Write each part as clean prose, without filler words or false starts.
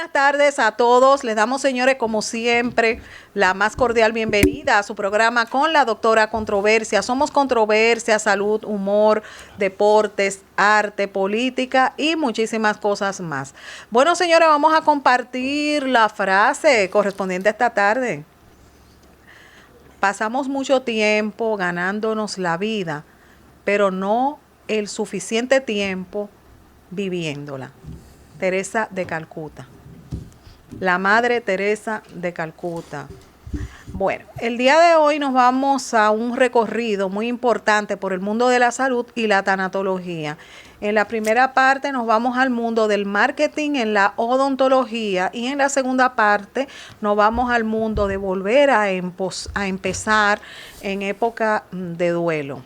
buenas tardes a todos. Les damos, señores, como siempre, la más cordial bienvenida a su programa con la doctora Controversia. Somos controversia, salud, humor, deportes, arte, política y muchísimas cosas más. Bueno, señores, vamos a compartir la frase correspondiente a esta tarde. Pasamos mucho tiempo ganándonos la vida, pero no el suficiente tiempo viviéndola. Teresa de Calcuta. La Madre Teresa de Calcuta. Bueno, el día de hoy nos vamos a un recorrido muy importante por el mundo de la salud y la tanatología. En la primera parte nos vamos al mundo del marketing en la odontología y en la segunda parte nos vamos al mundo de volver a empezar en época de duelo.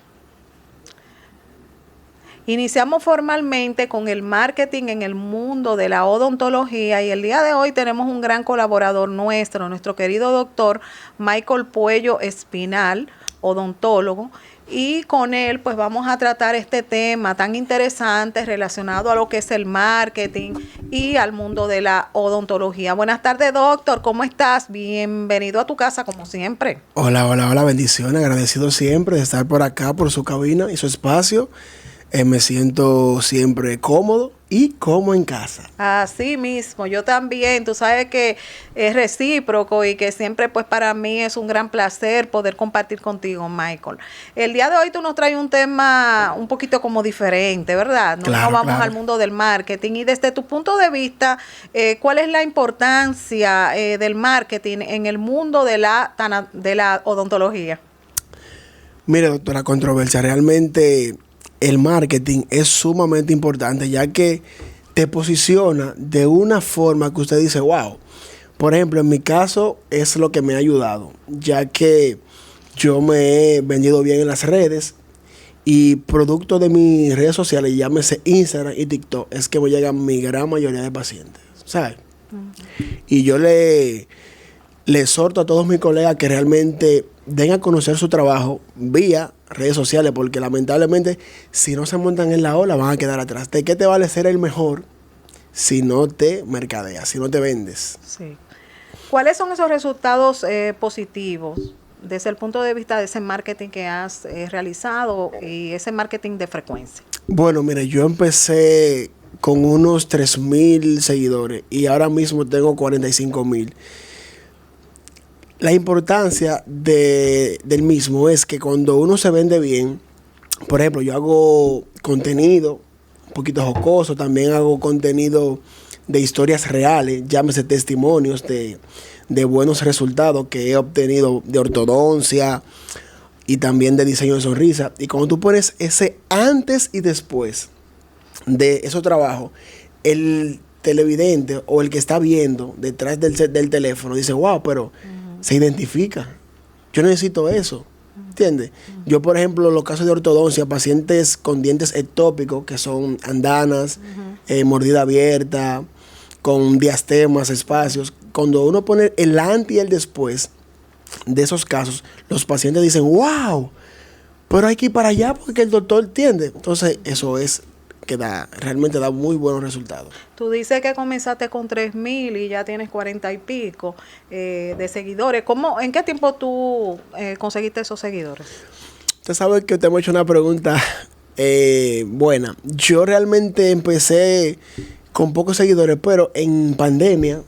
Iniciamos formalmente con el marketing en el mundo de la odontología y el día de hoy tenemos un gran colaborador nuestro querido doctor Michael Puello Espinal, odontólogo, y con él pues vamos a tratar este tema tan interesante relacionado a lo que es el marketing y al mundo de la odontología. Buenas tardes, doctor, ¿cómo estás? Bienvenido a tu casa como siempre. Hola, bendiciones, agradecido siempre de estar por acá, por su cabina y su espacio. Me siento siempre cómodo y como en casa. Así mismo, yo también. Tú sabes que es recíproco y que siempre pues para mí es un gran placer poder compartir contigo, Michael. El día de hoy tú nos traes un tema un poquito como diferente, ¿verdad? Claro, vamos claro. al mundo del marketing y desde tu punto de vista, ¿cuál es la importancia del marketing en el mundo de la odontología? Mire, doctora Controversia, realmente el marketing es sumamente importante, ya que te posiciona de una forma que usted dice, wow. Por ejemplo, en mi caso es lo que me ha ayudado, ya que yo me he vendido bien en las redes y producto de mis redes sociales, llámese Instagram y TikTok, es que me llegan mi gran mayoría de pacientes, ¿sabes? Y yo le exhorto a todos mis colegas que realmente den a conocer su trabajo vía redes sociales, porque lamentablemente si no se montan en la ola van a quedar atrás. ¿De qué te vale ser el mejor si no te mercadeas, si no te vendes? Sí. ¿Cuáles son esos resultados positivos desde el punto de vista de ese marketing que has realizado y ese marketing de frecuencia? Bueno, mire, yo empecé con unos 3,000 seguidores y ahora mismo tengo 45,000. La importancia del mismo es que cuando uno se vende bien, por ejemplo, yo hago contenido un poquito jocoso, también hago contenido de historias reales, llámese testimonios de buenos resultados que he obtenido de ortodoncia y también de diseño de sonrisa. Y cuando tú pones ese antes y después de esos trabajos, el televidente o el que está viendo detrás del teléfono dice, wow, pero se identifica. Yo necesito eso. ¿Entiendes? Yo, por ejemplo, en los casos de ortodoncia, pacientes con dientes ectópicos, que son andanas, mordida abierta, con diastemas, espacios. Cuando uno pone el antes y el después de esos casos, los pacientes dicen, wow, pero hay que ir para allá porque el doctor entiende. Entonces, eso es que realmente da muy buenos resultados. Tú dices que comenzaste con 3,000 y ya tienes 40 y pico de seguidores. ¿En qué tiempo tú conseguiste esos seguidores? Usted sabe que usted me ha hecho una pregunta buena. Yo realmente empecé con pocos seguidores, pero en pandemia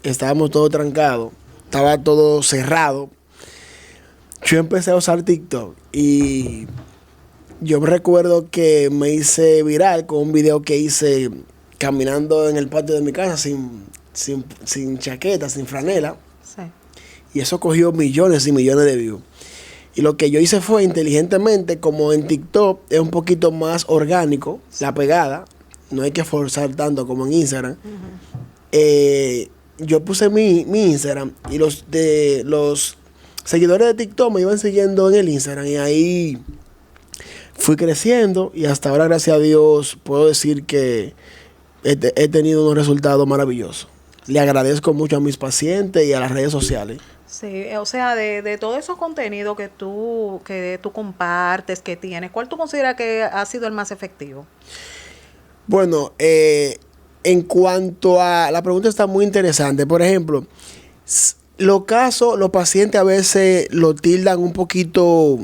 estábamos todos trancados, estaba todo cerrado. Yo empecé a usar TikTok y yo me recuerdo que me hice viral con un video que hice caminando en el patio de mi casa sin chaqueta, sin franela. Sí. Y eso cogió millones y millones de views. Y lo que yo hice fue inteligentemente, como en TikTok es un poquito más orgánico, la pegada, no hay que forzar tanto como en Instagram. Yo puse mi Instagram y los seguidores de TikTok me iban siguiendo en el Instagram y ahí fui creciendo y hasta ahora, gracias a Dios, puedo decir que he tenido unos resultados maravillosos. Le agradezco mucho a mis pacientes y a las redes sociales. Sí, o sea, de todos esos contenidos que tú compartes, que tienes, ¿cuál tú consideras que ha sido el más efectivo? Bueno, en cuanto a... La pregunta está muy interesante. Por ejemplo, los casos, los pacientes a veces lo tildan un poquito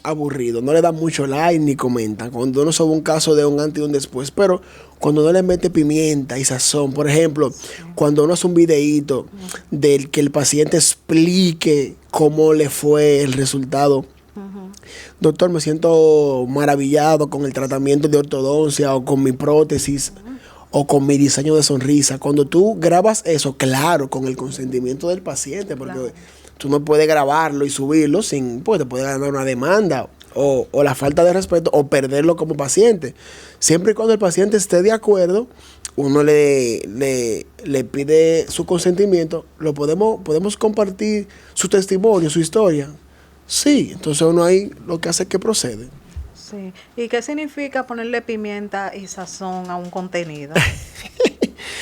aburrido. No le dan mucho like ni comentan. Cuando uno sube un caso de un antes y un después. Pero cuando uno le mete pimienta y sazón. Por ejemplo, cuando uno hace un videíto del que el paciente explique cómo le fue el resultado. Doctor, me siento maravillado con el tratamiento de ortodoncia o con mi prótesis o con mi diseño de sonrisa. Cuando tú grabas eso, claro, con el consentimiento del paciente, porque claro, tú no puedes grabarlo y subirlo sin, pues te puede ganar una demanda o la falta de respeto o perderlo como paciente. Siempre y cuando el paciente esté de acuerdo, uno le pide su consentimiento, podemos compartir su testimonio, su historia. Sí, entonces uno ahí lo que hace es que procede. Sí. ¿Y qué significa ponerle pimienta y sazón a un contenido?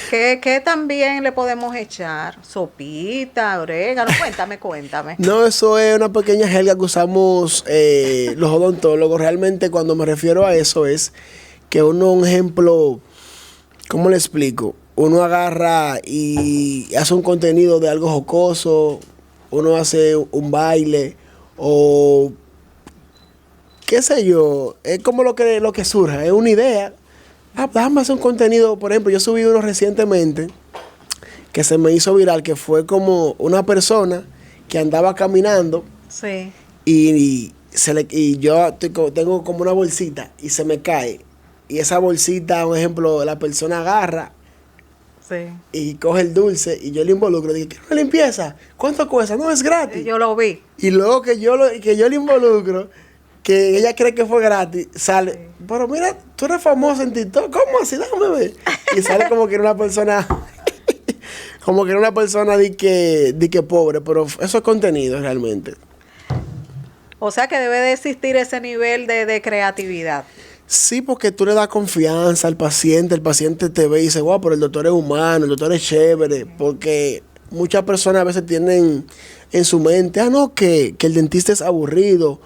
¿Qué también le podemos echar? Sopita, orégano, cuéntame. No, eso es una pequeña jerga que usamos los odontólogos. Realmente cuando me refiero a eso es que uno, un ejemplo, ¿cómo le explico? Uno agarra y hace un contenido de algo jocoso, uno hace un baile o qué sé yo, es como lo que surja, es una idea. Déjame hacer un contenido. Por ejemplo, yo subí uno recientemente que se me hizo viral, que fue como una persona que andaba caminando. Sí. Y yo tengo como una bolsita y se me cae. Y esa bolsita, por ejemplo, la persona agarra. Sí. Y coge el dulce y yo le involucro. Dije, ¿qué una limpieza? ¿Cuánto cuesta? No, es gratis. Yo lo vi. Y luego que yo le involucro, que ella cree que fue gratis, sale, sí, pero mira, tú eres famoso en TikTok, ¿cómo así? Déjame ver. Y sale como que era una persona, de que pobre, pero eso es contenido realmente. O sea que debe de existir ese nivel de creatividad. Sí, porque tú le das confianza al paciente, el paciente te ve y dice, wow, pero el doctor es humano, el doctor es chévere, porque muchas personas a veces tienen en su mente, no, que el dentista es aburrido,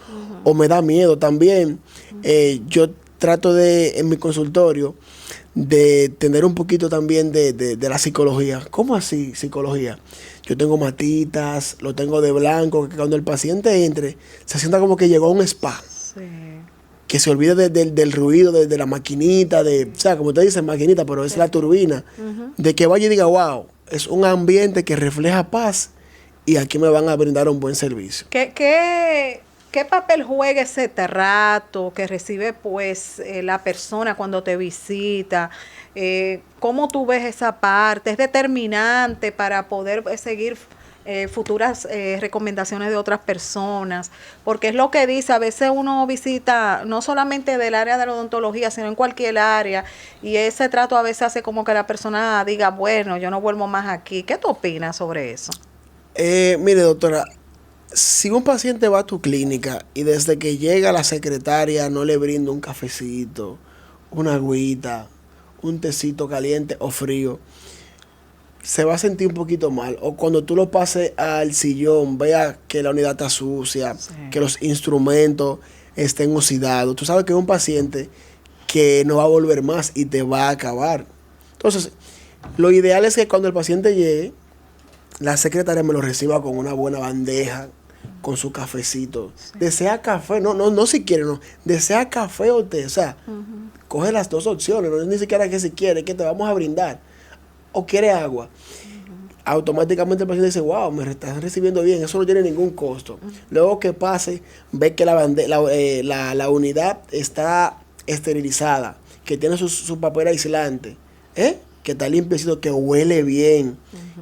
o me da miedo también. Yo trato en mi consultorio, de tener un poquito también de la psicología. ¿Cómo así psicología? Yo tengo matitas, lo tengo de blanco, que cuando el paciente entre, se sienta como que llegó a un spa. Sí. Que se olvide del ruido, de la maquinita, o sea, como usted dice, maquinita, pero es la turbina. De que vaya y diga, wow, es un ambiente que refleja paz y aquí me van a brindar un buen servicio. ¿Qué papel juega ese trato que recibe pues la persona cuando te visita? ¿Cómo tú ves esa parte? ¿Es determinante para poder seguir futuras recomendaciones de otras personas? Porque es lo que dice, a veces uno visita no solamente del área de la odontología, sino en cualquier área, y ese trato a veces hace como que la persona diga, bueno, yo no vuelvo más aquí. ¿Qué tú opinas sobre eso? Mire, doctora, si un paciente va a tu clínica y desde que llega la secretaria no le brinda un cafecito, una agüita, un tecito caliente o frío, se va a sentir un poquito mal. O cuando tú lo pases al sillón, vea que la unidad está sucia, sí, que los instrumentos estén oxidados. Tú sabes que es un paciente que no va a volver más y te va a acabar. Entonces, lo ideal es que cuando el paciente llegue, la secretaria me lo reciba con una buena bandeja, con su cafecito. Sí. Desea café, no si quiere, no. Desea café o té, o sea, coge las dos opciones, no es ni siquiera que si quiere, que te vamos a brindar. O quiere agua. Automáticamente el paciente dice, wow, me están recibiendo bien, eso no tiene ningún costo. Luego que pase, ve que la unidad está esterilizada, que tiene su papel aislante, que está limpiecito, que huele bien,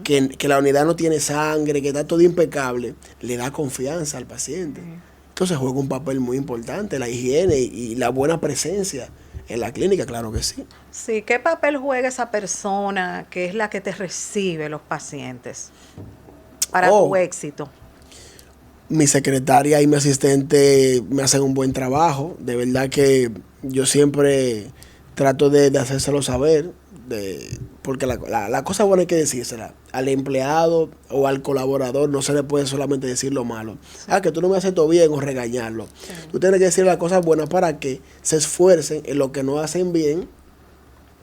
que la unidad no tiene sangre, que está todo impecable, le da confianza al paciente. Entonces juega un papel muy importante, la higiene y la buena presencia en la clínica, claro que sí. Sí, ¿qué papel juega esa persona que es la que te recibe los pacientes para tu éxito? Mi secretaria y mi asistente me hacen un buen trabajo. De verdad que yo siempre trato de hacérselo saber, porque la cosa buena hay que decírsela. Al empleado o al colaborador no se le puede solamente decir lo malo. Sí. Que tú no me haces todo bien o regañarlo. Sí. Tú tienes que decir las cosas buenas para que se esfuercen en lo que no hacen bien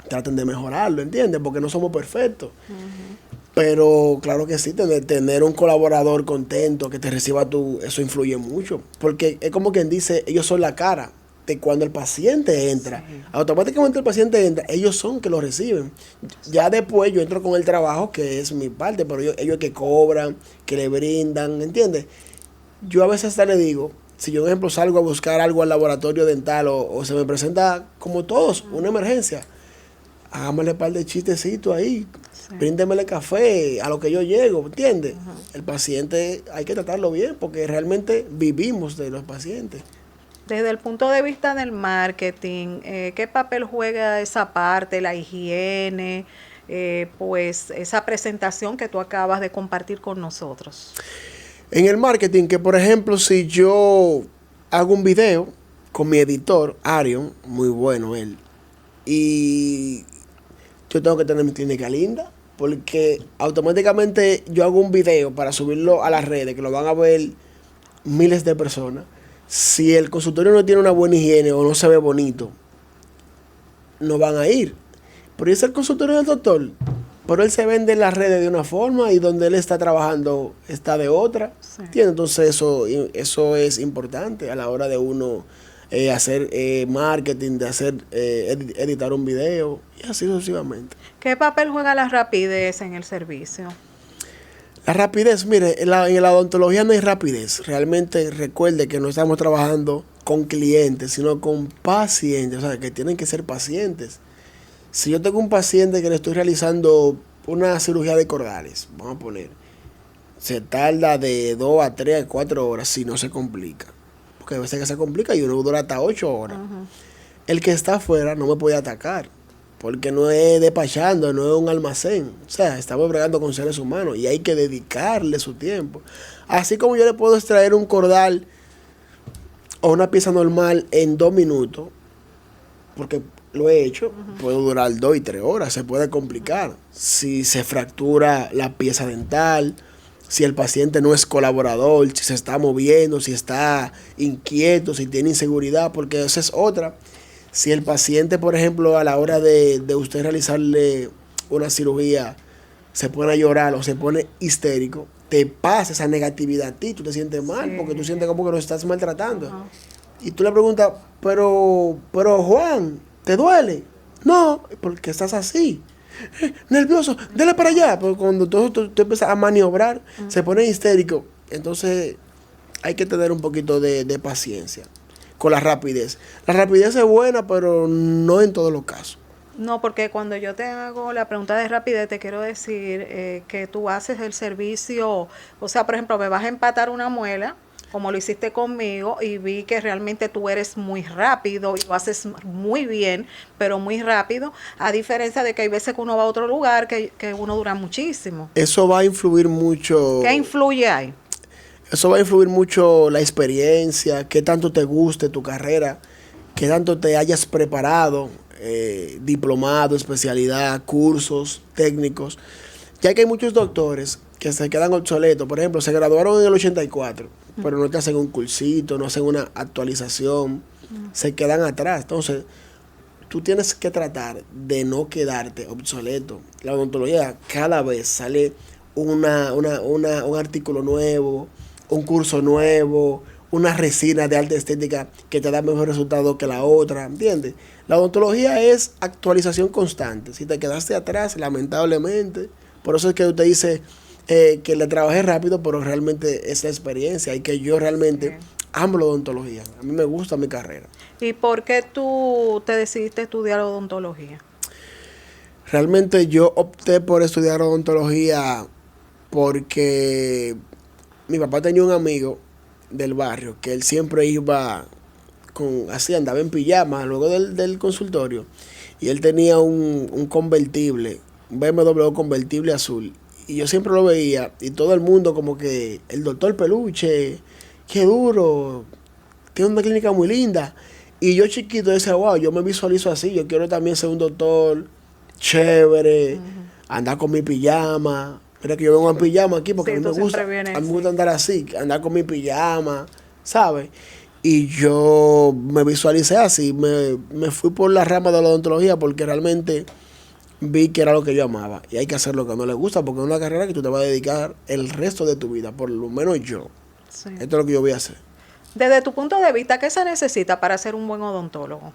traten de mejorarlo, ¿entiendes? Porque no somos perfectos. Pero claro que sí, tener un colaborador contento que te reciba eso influye mucho. Porque es como quien dice, ellos son la cara de cuando el paciente entra. Sí. Automáticamente el paciente entra, ellos son que lo reciben. Ya después yo entro con el trabajo, que es mi parte, pero ellos que cobran, que le brindan, ¿entiendes? Yo a veces hasta le digo, si yo, por ejemplo, salgo a buscar algo al laboratorio dental o se me presenta, como todos, una emergencia, hágamele un par de chistecitos ahí, sí. Bríndemele café a lo que yo llego, ¿entiendes? El paciente hay que tratarlo bien porque realmente vivimos de los pacientes. Desde el punto de vista del marketing, ¿qué papel juega esa parte, la higiene, pues esa presentación que tú acabas de compartir con nosotros? En el marketing, que por ejemplo, si yo hago un video con mi editor, Arion, muy bueno él, y yo tengo que tener mi clínica linda, porque automáticamente yo hago un video para subirlo a las redes, que lo van a ver miles de personas. Si el consultorio no tiene una buena higiene o no se ve bonito, no van a ir. Pero es el consultorio del doctor, pero él se vende en las redes de una forma y donde él está trabajando está de otra. Sí. Entonces eso es importante a la hora de uno hacer marketing, de hacer editar un video y así sucesivamente. ¿Qué papel juega la rapidez en el servicio? La rapidez, mire, en la odontología no hay rapidez. Realmente recuerde que no estamos trabajando con clientes, sino con pacientes, o sea, que tienen que ser pacientes. Si yo tengo un paciente que le estoy realizando una cirugía de cordales, vamos a poner, se tarda de 2 a 3 a 4 horas si no se complica. Porque a veces que se complica y uno dura hasta 8 horas. El que está afuera no me puede atacar. Porque no es despachando, no es un almacén. O sea, estamos bregando con seres humanos y hay que dedicarle su tiempo. Así como yo le puedo extraer un cordal o una pieza normal en 2 minutos, porque lo he hecho, puedo durar 2 y 3 horas, se puede complicar. Si se fractura la pieza dental, si el paciente no es colaborador, si se está moviendo, si está inquieto, si tiene inseguridad, porque esa es otra. Si el paciente, por ejemplo, a la hora de usted realizarle una cirugía, se pone a llorar o se pone histérico, te pasa esa negatividad a ti, tú te sientes mal, porque tú sientes como que lo estás maltratando. Y tú le preguntas, pero Juan, ¿te duele? No, porque estás así. Nervioso, dale para allá. Porque cuando tú empiezas a maniobrar, se pone histérico. Entonces hay que tener un poquito de paciencia con la rapidez. La rapidez es buena, pero no en todos los casos. No, porque cuando yo te hago la pregunta de rapidez, te quiero decir que tú haces el servicio, o sea, por ejemplo, me vas a empatar una muela, como lo hiciste conmigo, y vi que realmente tú eres muy rápido y lo haces muy bien, pero muy rápido, a diferencia de que hay veces que uno va a otro lugar que uno dura muchísimo. Eso va a influir mucho. ¿Qué influye ahí? Eso va a influir mucho la experiencia, qué tanto te guste tu carrera, qué tanto te hayas preparado, diplomado, especialidad, cursos técnicos. Ya que hay muchos doctores que se quedan obsoletos. Por ejemplo, se graduaron en el 84, pero no te hacen un cursito, no hacen una actualización, se quedan atrás. Entonces, tú tienes que tratar de no quedarte obsoleto. La odontología cada vez sale un artículo nuevo, un curso nuevo, una resina de alta estética que te da mejor resultado que la otra, ¿entiendes? La odontología es actualización constante. Si te quedaste atrás, lamentablemente, por eso es que usted dice que le trabajé rápido, pero realmente es la experiencia y que yo realmente amo la odontología. A mí me gusta mi carrera. ¿Y por qué tú te decidiste estudiar odontología? Realmente yo opté por estudiar odontología porque mi papá tenía un amigo del barrio que él siempre iba así, andaba en pijama luego del consultorio, y él tenía un convertible, un BMW convertible azul, y yo siempre lo veía y todo el mundo como que el doctor Peluche, qué duro, tiene una clínica muy linda, y yo chiquito decía, wow, yo me visualizo así, yo quiero también ser un doctor chévere, andar con mi pijama. Mira que yo vengo en pijama aquí porque a mí me gusta andar así, andar con mi pijama, ¿sabes? Y yo me visualicé así, me fui por la rama de la odontología porque realmente vi que era lo que yo amaba. Y hay que hacer lo que no le gusta porque es una carrera que tú te vas a dedicar el resto de tu vida, por lo menos yo. Sí. Esto es lo que yo voy a hacer. Desde tu punto de vista, ¿qué se necesita para ser un buen odontólogo?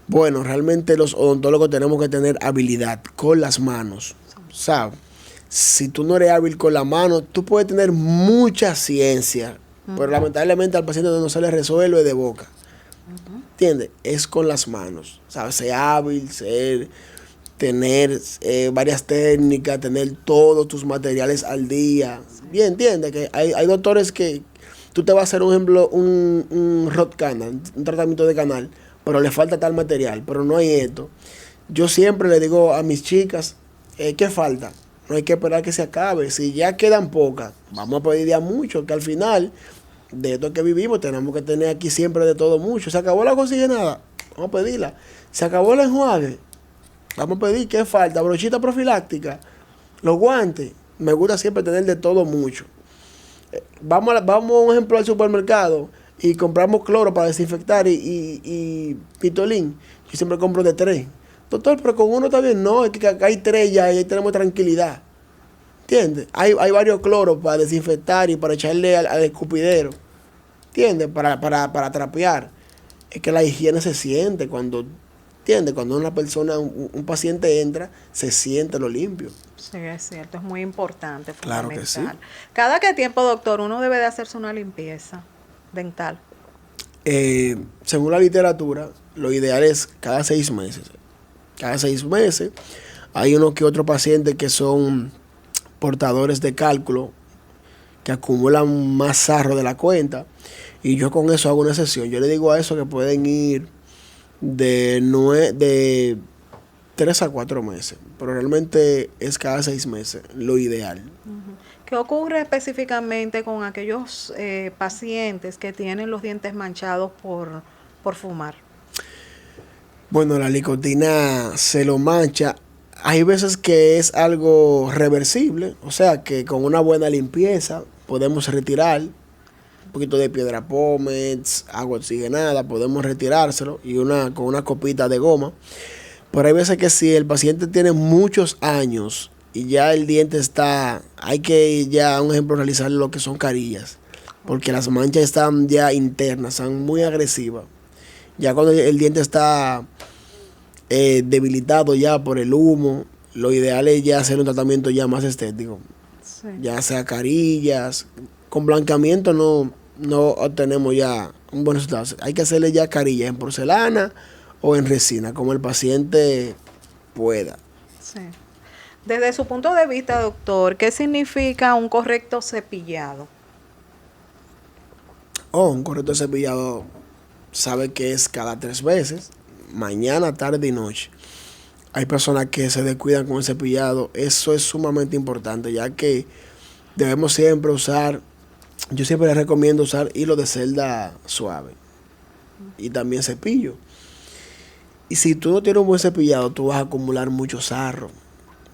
Bueno, realmente los odontólogos tenemos que tener habilidad con las manos, ¿sabes? Si tú no eres hábil con la mano, tú puedes tener mucha ciencia, pero lamentablemente al paciente no se le resuelve de boca. ¿Entiendes? Es con las manos, ¿sabes? Ser hábil, tener varias técnicas, tener todos tus materiales al día. Bien, ¿entiendes? Que hay doctores que tú te vas a hacer, un ejemplo, un root canal, un tratamiento de canal, pero le falta tal material, pero no hay esto. Yo siempre le digo a mis chicas, ¿qué falta? No hay que esperar que se acabe. Si ya quedan pocas, vamos a pedir ya mucho, que al final de esto que vivimos tenemos que tener aquí siempre de todo mucho. Se acabó la oxigenada, vamos a pedirla. Se acabó el enjuague, vamos a pedir. ¿Qué falta? Brochita profiláctica, los guantes. Me gusta siempre tener de todo mucho. Vamos, un ejemplo, al supermercado y compramos cloro para desinfectar y pitolín. Yo siempre compro de 3. Doctor, pero con uno está bien. No, es que acá hay 3 ya y ahí tenemos tranquilidad. ¿Entiendes? Hay varios cloros para desinfectar y para echarle al escupidero. ¿Entiendes? Para trapear. Es que la higiene se siente cuando, ¿entiendes? Cuando una persona, un paciente entra, se siente lo limpio. Sí, es cierto, es muy importante, Claro que sí. ¿Cada qué tiempo, doctor, uno debe de hacerse una limpieza dental? Según la literatura, lo ideal es cada 6 meses. Cada 6 meses hay unos que otros pacientes que son portadores de cálculo, que acumulan más sarro de la cuenta, y yo con eso hago una sesión. Yo le digo a eso que pueden ir de 3 a 4 meses, pero realmente es cada 6 meses lo ideal. ¿Qué ocurre específicamente con aquellos pacientes que tienen los dientes manchados por fumar? Bueno, la nicotina se lo mancha. Hay veces que es algo reversible, o sea que con una buena limpieza podemos retirar un poquito de piedra pómez, agua oxigenada, podemos retirárselo y con una copita de goma. Pero hay veces que si el paciente tiene muchos años y ya el diente está, hay que ya, un ejemplo, realizar lo que son carillas, porque las manchas están ya internas, son muy agresivas. Ya cuando el diente está debilitado ya por el humo, lo ideal es ya hacer un tratamiento ya más estético. Sí. Ya sea carillas, con blanqueamiento no obtenemos ya un buen resultado. Hay que hacerle ya carillas en porcelana o en resina, como el paciente pueda. Sí. Desde su punto de vista, doctor, ¿qué significa un correcto cepillado? Un correcto cepillado sabe que es cada 3 veces, mañana, tarde y noche. Hay personas que se descuidan con el cepillado. Eso es sumamente importante, ya que debemos siempre usar, yo siempre les recomiendo usar hilo de celda suave y también cepillo. Y si tú no tienes un buen cepillado, tú vas a acumular mucho sarro,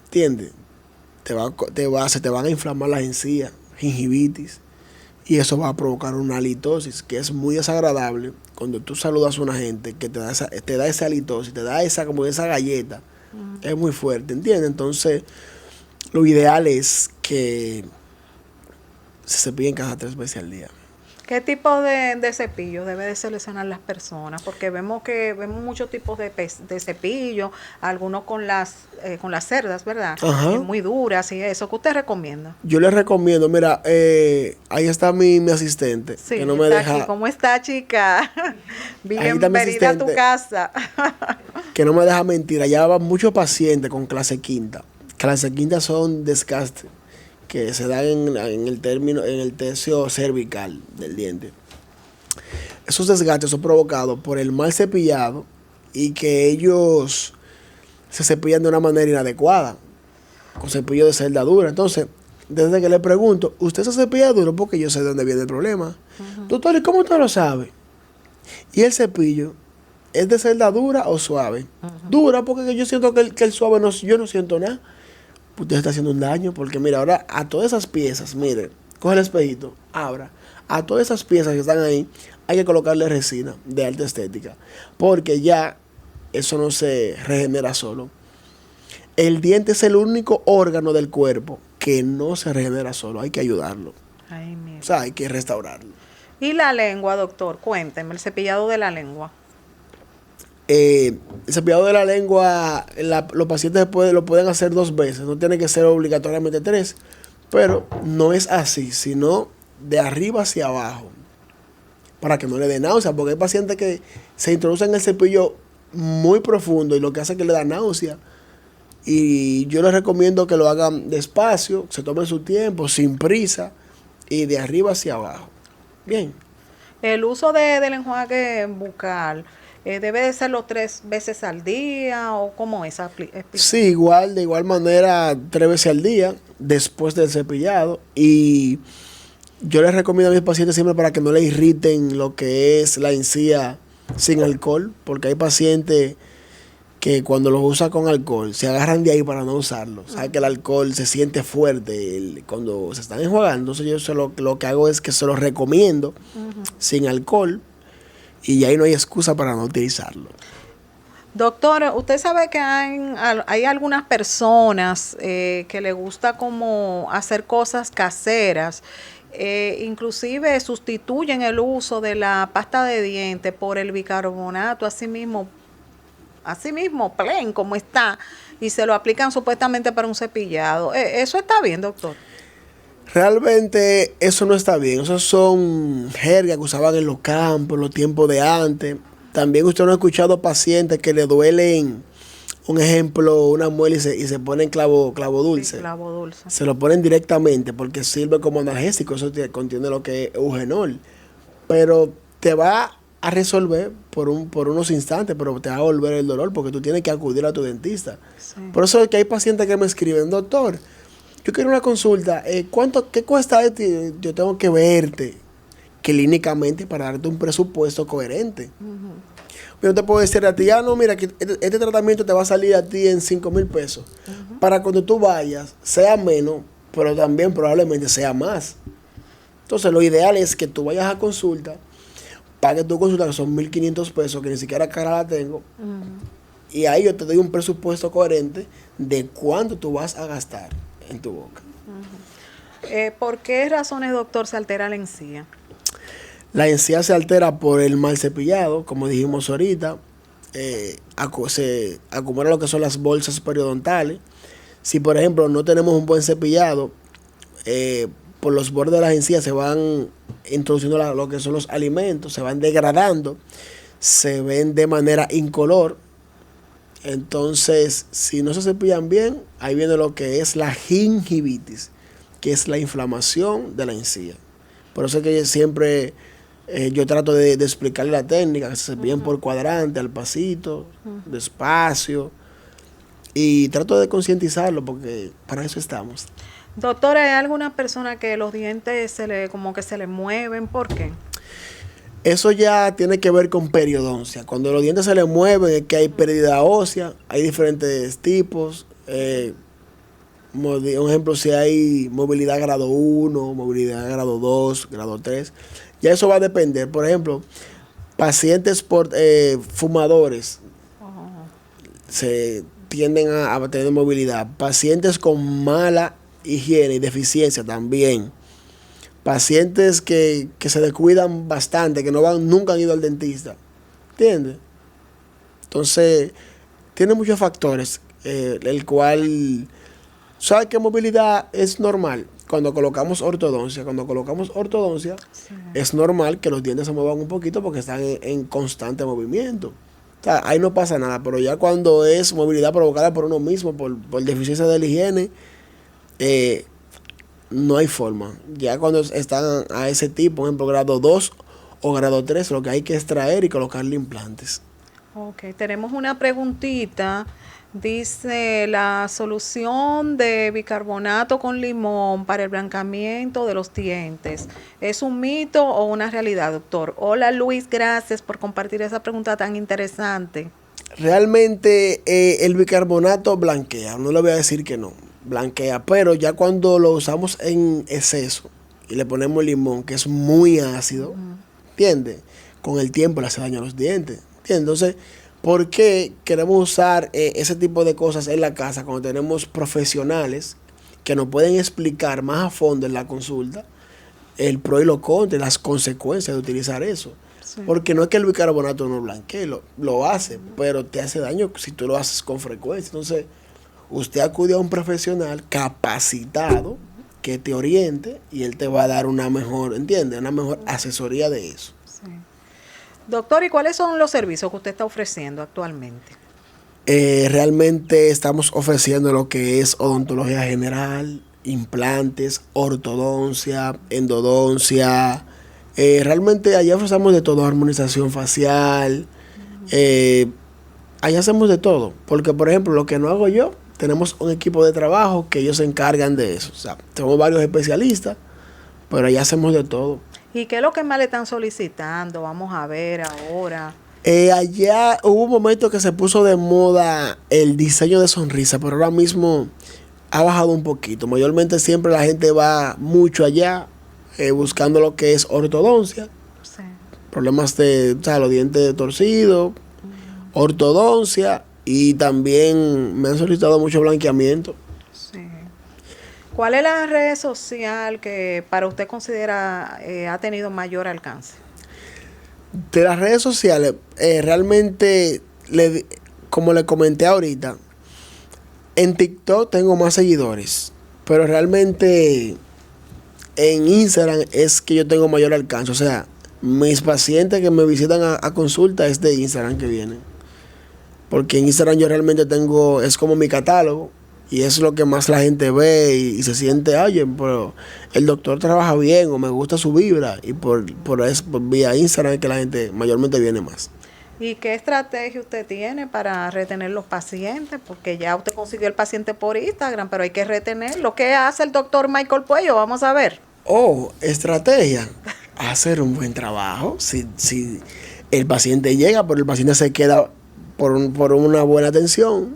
¿entiendes? Se te van a inflamar las encías, gingivitis, y eso va a provocar una halitosis, que es muy desagradable cuando tú saludas a una gente que te da esa halitosis, te da como esa galleta. Es muy fuerte, ¿entiendes? Entonces, lo ideal es que se cepillen cada 3 veces al día. ¿Qué tipo de cepillo debe de seleccionar las personas? Porque vemos muchos tipos de cepillo, algunos con las cerdas, ¿verdad? Muy duras y eso. ¿Qué usted recomienda? Yo les recomiendo, mira, ahí está mi asistente. Sí, que no me deja. Aquí. ¿Cómo está, chica? Bienvenida a tu casa. Que no me deja mentir. Allá van muchos pacientes con clase quinta. Clase quinta son desgastes que se dan en el tercio cervical del diente. Esos desgastes son provocados por el mal cepillado y que ellos se cepillan de una manera inadecuada, con cepillo de celda dura. Entonces, desde que le pregunto, ¿usted se cepilla duro? Porque yo sé de dónde viene el problema. Doctor, ¿y cómo usted lo sabe? ¿Y el cepillo es de celda dura o suave? Dura, porque yo siento que el suave, yo no siento nada. Usted está haciendo un daño, porque mira, ahora a todas esas piezas, mire, coge el espejito, abra A todas esas piezas que están ahí hay que colocarle resina de alta estética, porque ya eso no se regenera solo. El diente es el único órgano del cuerpo que no se regenera solo, hay que ayudarlo. Ay, mira. O sea, hay que restaurarlo. ¿Y la lengua, doctor? Cuénteme, el cepillado de la lengua. El cepillado de la lengua, los pacientes lo pueden hacer 2 veces, no tiene que ser obligatoriamente 3, pero no es así, sino de arriba hacia abajo, para que no le dé náusea, porque hay pacientes que se introducen el cepillo muy profundo y lo que hace es que le da náusea. Y yo les recomiendo que lo hagan despacio, se tomen su tiempo, sin prisa, y de arriba hacia abajo. Bien. El uso del enjuague bucal, ¿debe de serlo 3 veces al día o cómo es? Sí, igual, de igual manera, 3 veces al día, después del cepillado. Y yo les recomiendo a mis pacientes siempre para que no le irriten lo que es la encía sin alcohol, porque hay pacientes que cuando los usa con alcohol se agarran de ahí para no usarlo. Saben que el alcohol se siente fuerte cuando se están enjuagando. Entonces yo lo que hago es que se los recomiendo sin alcohol y ahí no hay excusa para no utilizarlo. Doctor, usted sabe que hay algunas personas que le gusta como hacer cosas caseras. Inclusive sustituyen el uso de la pasta de dientes por el bicarbonato, así mismo plain como está, y se lo aplican supuestamente para un cepillado. ¿Eso está bien, doctor? Realmente eso no está bien. Esos son jergas que usaban en los campos, en los tiempos de antes. También usted no ha escuchado pacientes que le duelen, un ejemplo, una muela y se ponen clavo dulce. Sí, clavo dulce. Se lo ponen directamente porque sirve como analgésico. Eso contiene lo que es eugenol. Pero te va a resolver por unos instantes, pero te va a volver el dolor porque tú tienes que acudir a tu dentista. Sí. Por eso es que hay pacientes que me escriben, doctor, yo quiero una consulta, ¿qué cuesta esto? Yo tengo que verte clínicamente para darte un presupuesto coherente. Yo no te puedo decir a ti, no, mira, que este tratamiento te va a salir a ti en 5,000 pesos. Para cuando tú vayas, sea menos, pero también probablemente sea más. Entonces, lo ideal es que tú vayas a consulta, pagues tu consulta, que son 1,500 pesos, que ni siquiera cara la tengo, y ahí yo te doy un presupuesto coherente de cuánto tú vas a gastar en tu boca. ¿Por qué razones, doctor, se altera la encía? La encía se altera por el mal cepillado, como dijimos ahorita, se acumulan lo que son las bolsas periodontales. Si, por ejemplo, no tenemos un buen cepillado, por los bordes de las encías se van introduciendo lo que son los alimentos, se van degradando, se ven de manera incolor. Entonces, si no se cepillan bien, ahí viene lo que es la gingivitis, que es la inflamación de la encía. Por eso es que siempre yo trato de explicarle la técnica, que se cepillen por cuadrante, al pasito, despacio, y trato de concientizarlo porque para eso estamos. Doctora, ¿hay alguna persona que los dientes se le mueven? ¿Por qué? Eso ya tiene que ver con periodoncia. Cuando los dientes se le mueven es que hay pérdida ósea, hay diferentes tipos. Un ejemplo, si hay movilidad grado 1, movilidad grado 2, grado 3, ya eso va a depender. Por ejemplo, pacientes fumadores se tienden a tener movilidad. Pacientes con mala higiene y deficiencia también. Pacientes que se descuidan bastante, que nunca han ido al dentista. ¿Entiendes? Entonces, tiene muchos factores, el cual, ¿sabes qué movilidad es normal? Cuando colocamos ortodoncia. Sí. Es normal que los dientes se muevan un poquito porque están en constante movimiento. O sea, ahí no pasa nada, pero ya cuando es movilidad provocada por uno mismo, por deficiencia de la higiene, no hay forma. Ya cuando están a ese tipo, por ejemplo, grado 2 o grado 3, lo que hay que extraer y colocarle implantes. Ok, tenemos una preguntita. Dice, la solución de bicarbonato con limón para el blancamiento de los dientes, ¿es un mito o una realidad, doctor? Hola Luis, gracias por compartir esa pregunta tan interesante. Realmente el bicarbonato blanquea, no le voy a decir que no, blanquea, pero ya cuando lo usamos en exceso y le ponemos limón, que es muy ácido, ¿entiendes? Con el tiempo le hace daño a los dientes, ¿entiendes? Entonces, ¿por qué queremos usar ese tipo de cosas en la casa cuando tenemos profesionales que nos pueden explicar más a fondo en la consulta el pro y lo contra, las consecuencias de utilizar eso? Sí. Porque no es que el bicarbonato no blanquee, lo hace, pero te hace daño si tú lo haces con frecuencia. Entonces, usted acude a un profesional capacitado que te oriente y él te va a dar una mejor, ¿entiendes? Una mejor asesoría de eso. Sí. Doctor, ¿y cuáles son los servicios que usted está ofreciendo actualmente? Realmente estamos ofreciendo lo que es odontología general, implantes, ortodoncia, endodoncia. Realmente allá ofrecemos de todo, armonización facial. Allá hacemos de todo. Porque, por ejemplo, lo que no hago yo, tenemos un equipo de trabajo que ellos se encargan de eso. O sea, tenemos varios especialistas, pero allá hacemos de todo. ¿Y qué es lo que más le están solicitando? Vamos a ver ahora. Allá hubo un momento que se puso de moda el diseño de sonrisa, pero ahora mismo ha bajado un poquito. Mayormente siempre la gente va mucho allá buscando lo que es ortodoncia. Sí. Problemas de, o sea, los dientes torcidos, ortodoncia, y también me han solicitado mucho blanqueamiento. Sí. ¿Cuál es la red social que para usted considera ha tenido mayor alcance? De las redes sociales, realmente, como le comenté ahorita, en TikTok tengo más seguidores, pero realmente en Instagram es que yo tengo mayor alcance. O sea, mis pacientes que me visitan a consulta es de Instagram que vienen. Porque en Instagram yo realmente tengo, es como mi catálogo, y es lo que más la gente ve y se siente, oye, pero el doctor trabaja bien o me gusta su vibra, y por vía Instagram es que la gente mayormente viene más. ¿Y qué estrategia usted tiene para retener los pacientes? Porque ya usted consiguió el paciente por Instagram, pero hay que retenerlo. ¿Qué hace el doctor Michael Puello? Vamos a ver. Estrategia. Hacer un buen trabajo. Si el paciente llega, pero el paciente se queda por una buena atención.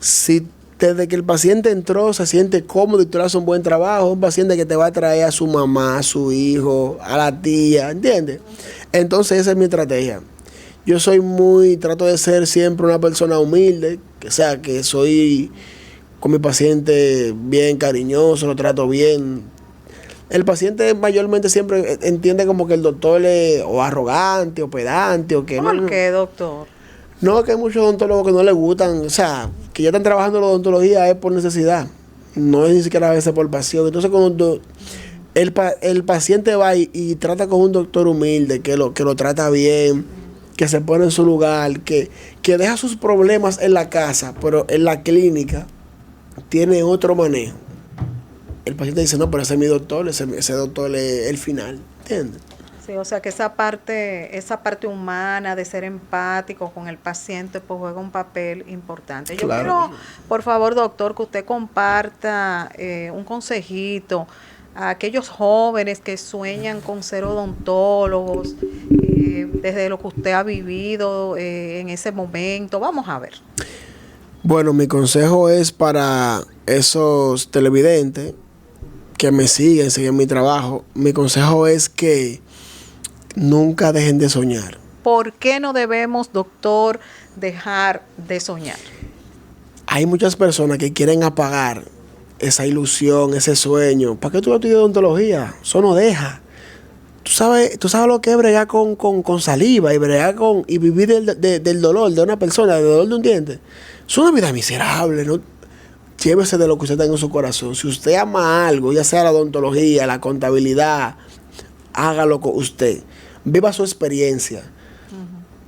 Si desde que el paciente entró se siente cómodo y tú le haces un buen trabajo, un paciente que te va a traer a su mamá, a su hijo, a la tía, ¿entiendes? Entonces esa es mi estrategia. Yo trato de ser siempre una persona humilde, o sea, que soy con mi paciente bien cariñoso, lo trato bien. El paciente mayormente siempre entiende como que el doctor es o arrogante o pedante o que no. ¿Por qué, doctor? No, que hay muchos odontólogos que no les gustan, o sea, que ya están trabajando en la odontología es por necesidad, no es ni siquiera a veces por pasión. Entonces cuando el paciente va y trata con un doctor humilde, que lo trata bien, que se pone en su lugar, que deja sus problemas en la casa, pero en la clínica tiene otro manejo. El paciente dice, no, pero ese es mi doctor, ese doctor es el final, ¿entiendes? Sí, o sea que esa parte humana de ser empático con el paciente pues juega un papel importante. Yo quiero, por favor, doctor, que usted comparta un consejito a aquellos jóvenes que sueñan con ser odontólogos, desde lo que usted ha vivido en ese momento. Vamos a ver. Bueno, mi consejo es para esos televidentes que me siguen mi trabajo. Mi consejo es que nunca dejen de soñar. ¿Por qué no debemos, doctor, dejar de soñar? Hay muchas personas que quieren apagar esa ilusión, ese sueño. ¿Para qué tú estudias odontología? Eso no deja. Tú sabes lo que es bregar con saliva y bregar y vivir del dolor de una persona, del dolor de un diente. Es una vida miserable, ¿no? Llévese de lo que usted tenga en su corazón. Si usted ama algo, ya sea la odontología, la contabilidad, hágalo con usted. Viva su experiencia.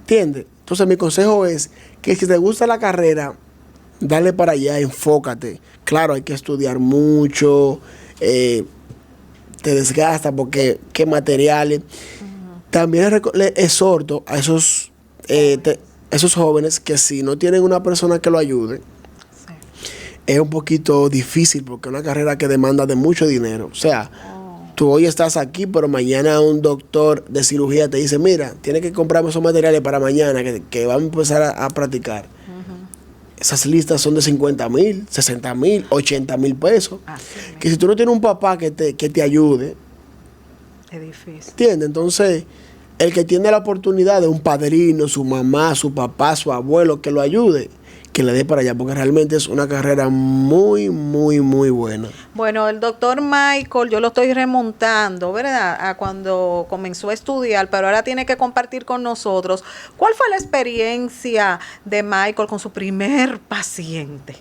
¿Entiendes? Entonces mi consejo es que si te gusta la carrera, dale para allá, enfócate. Claro, hay que estudiar mucho, te desgasta porque qué materiales. También le exhorto a esos jóvenes que si no tienen una persona que lo ayude, es un poquito difícil porque es una carrera que demanda de mucho dinero. O sea, tú hoy estás aquí, pero mañana un doctor de cirugía te dice, mira, tienes que comprarme esos materiales para mañana, que vamos a empezar a practicar. esas listas son de 50,000, 60,000, 80,000 pesos. Así Que si tú no tienes un papá que te ayude, es difícil. ¿entiendes? Entonces, el que tiene la oportunidad de un padrino, su mamá, su papá, su abuelo, que lo ayude, que le dé para allá, porque realmente es una carrera muy, muy, muy buena. Bueno, el doctor Michael, yo lo estoy remontando, ¿verdad? A cuando comenzó a estudiar, pero ahora tiene que compartir con nosotros. ¿Cuál fue la experiencia de Michael con su primer paciente?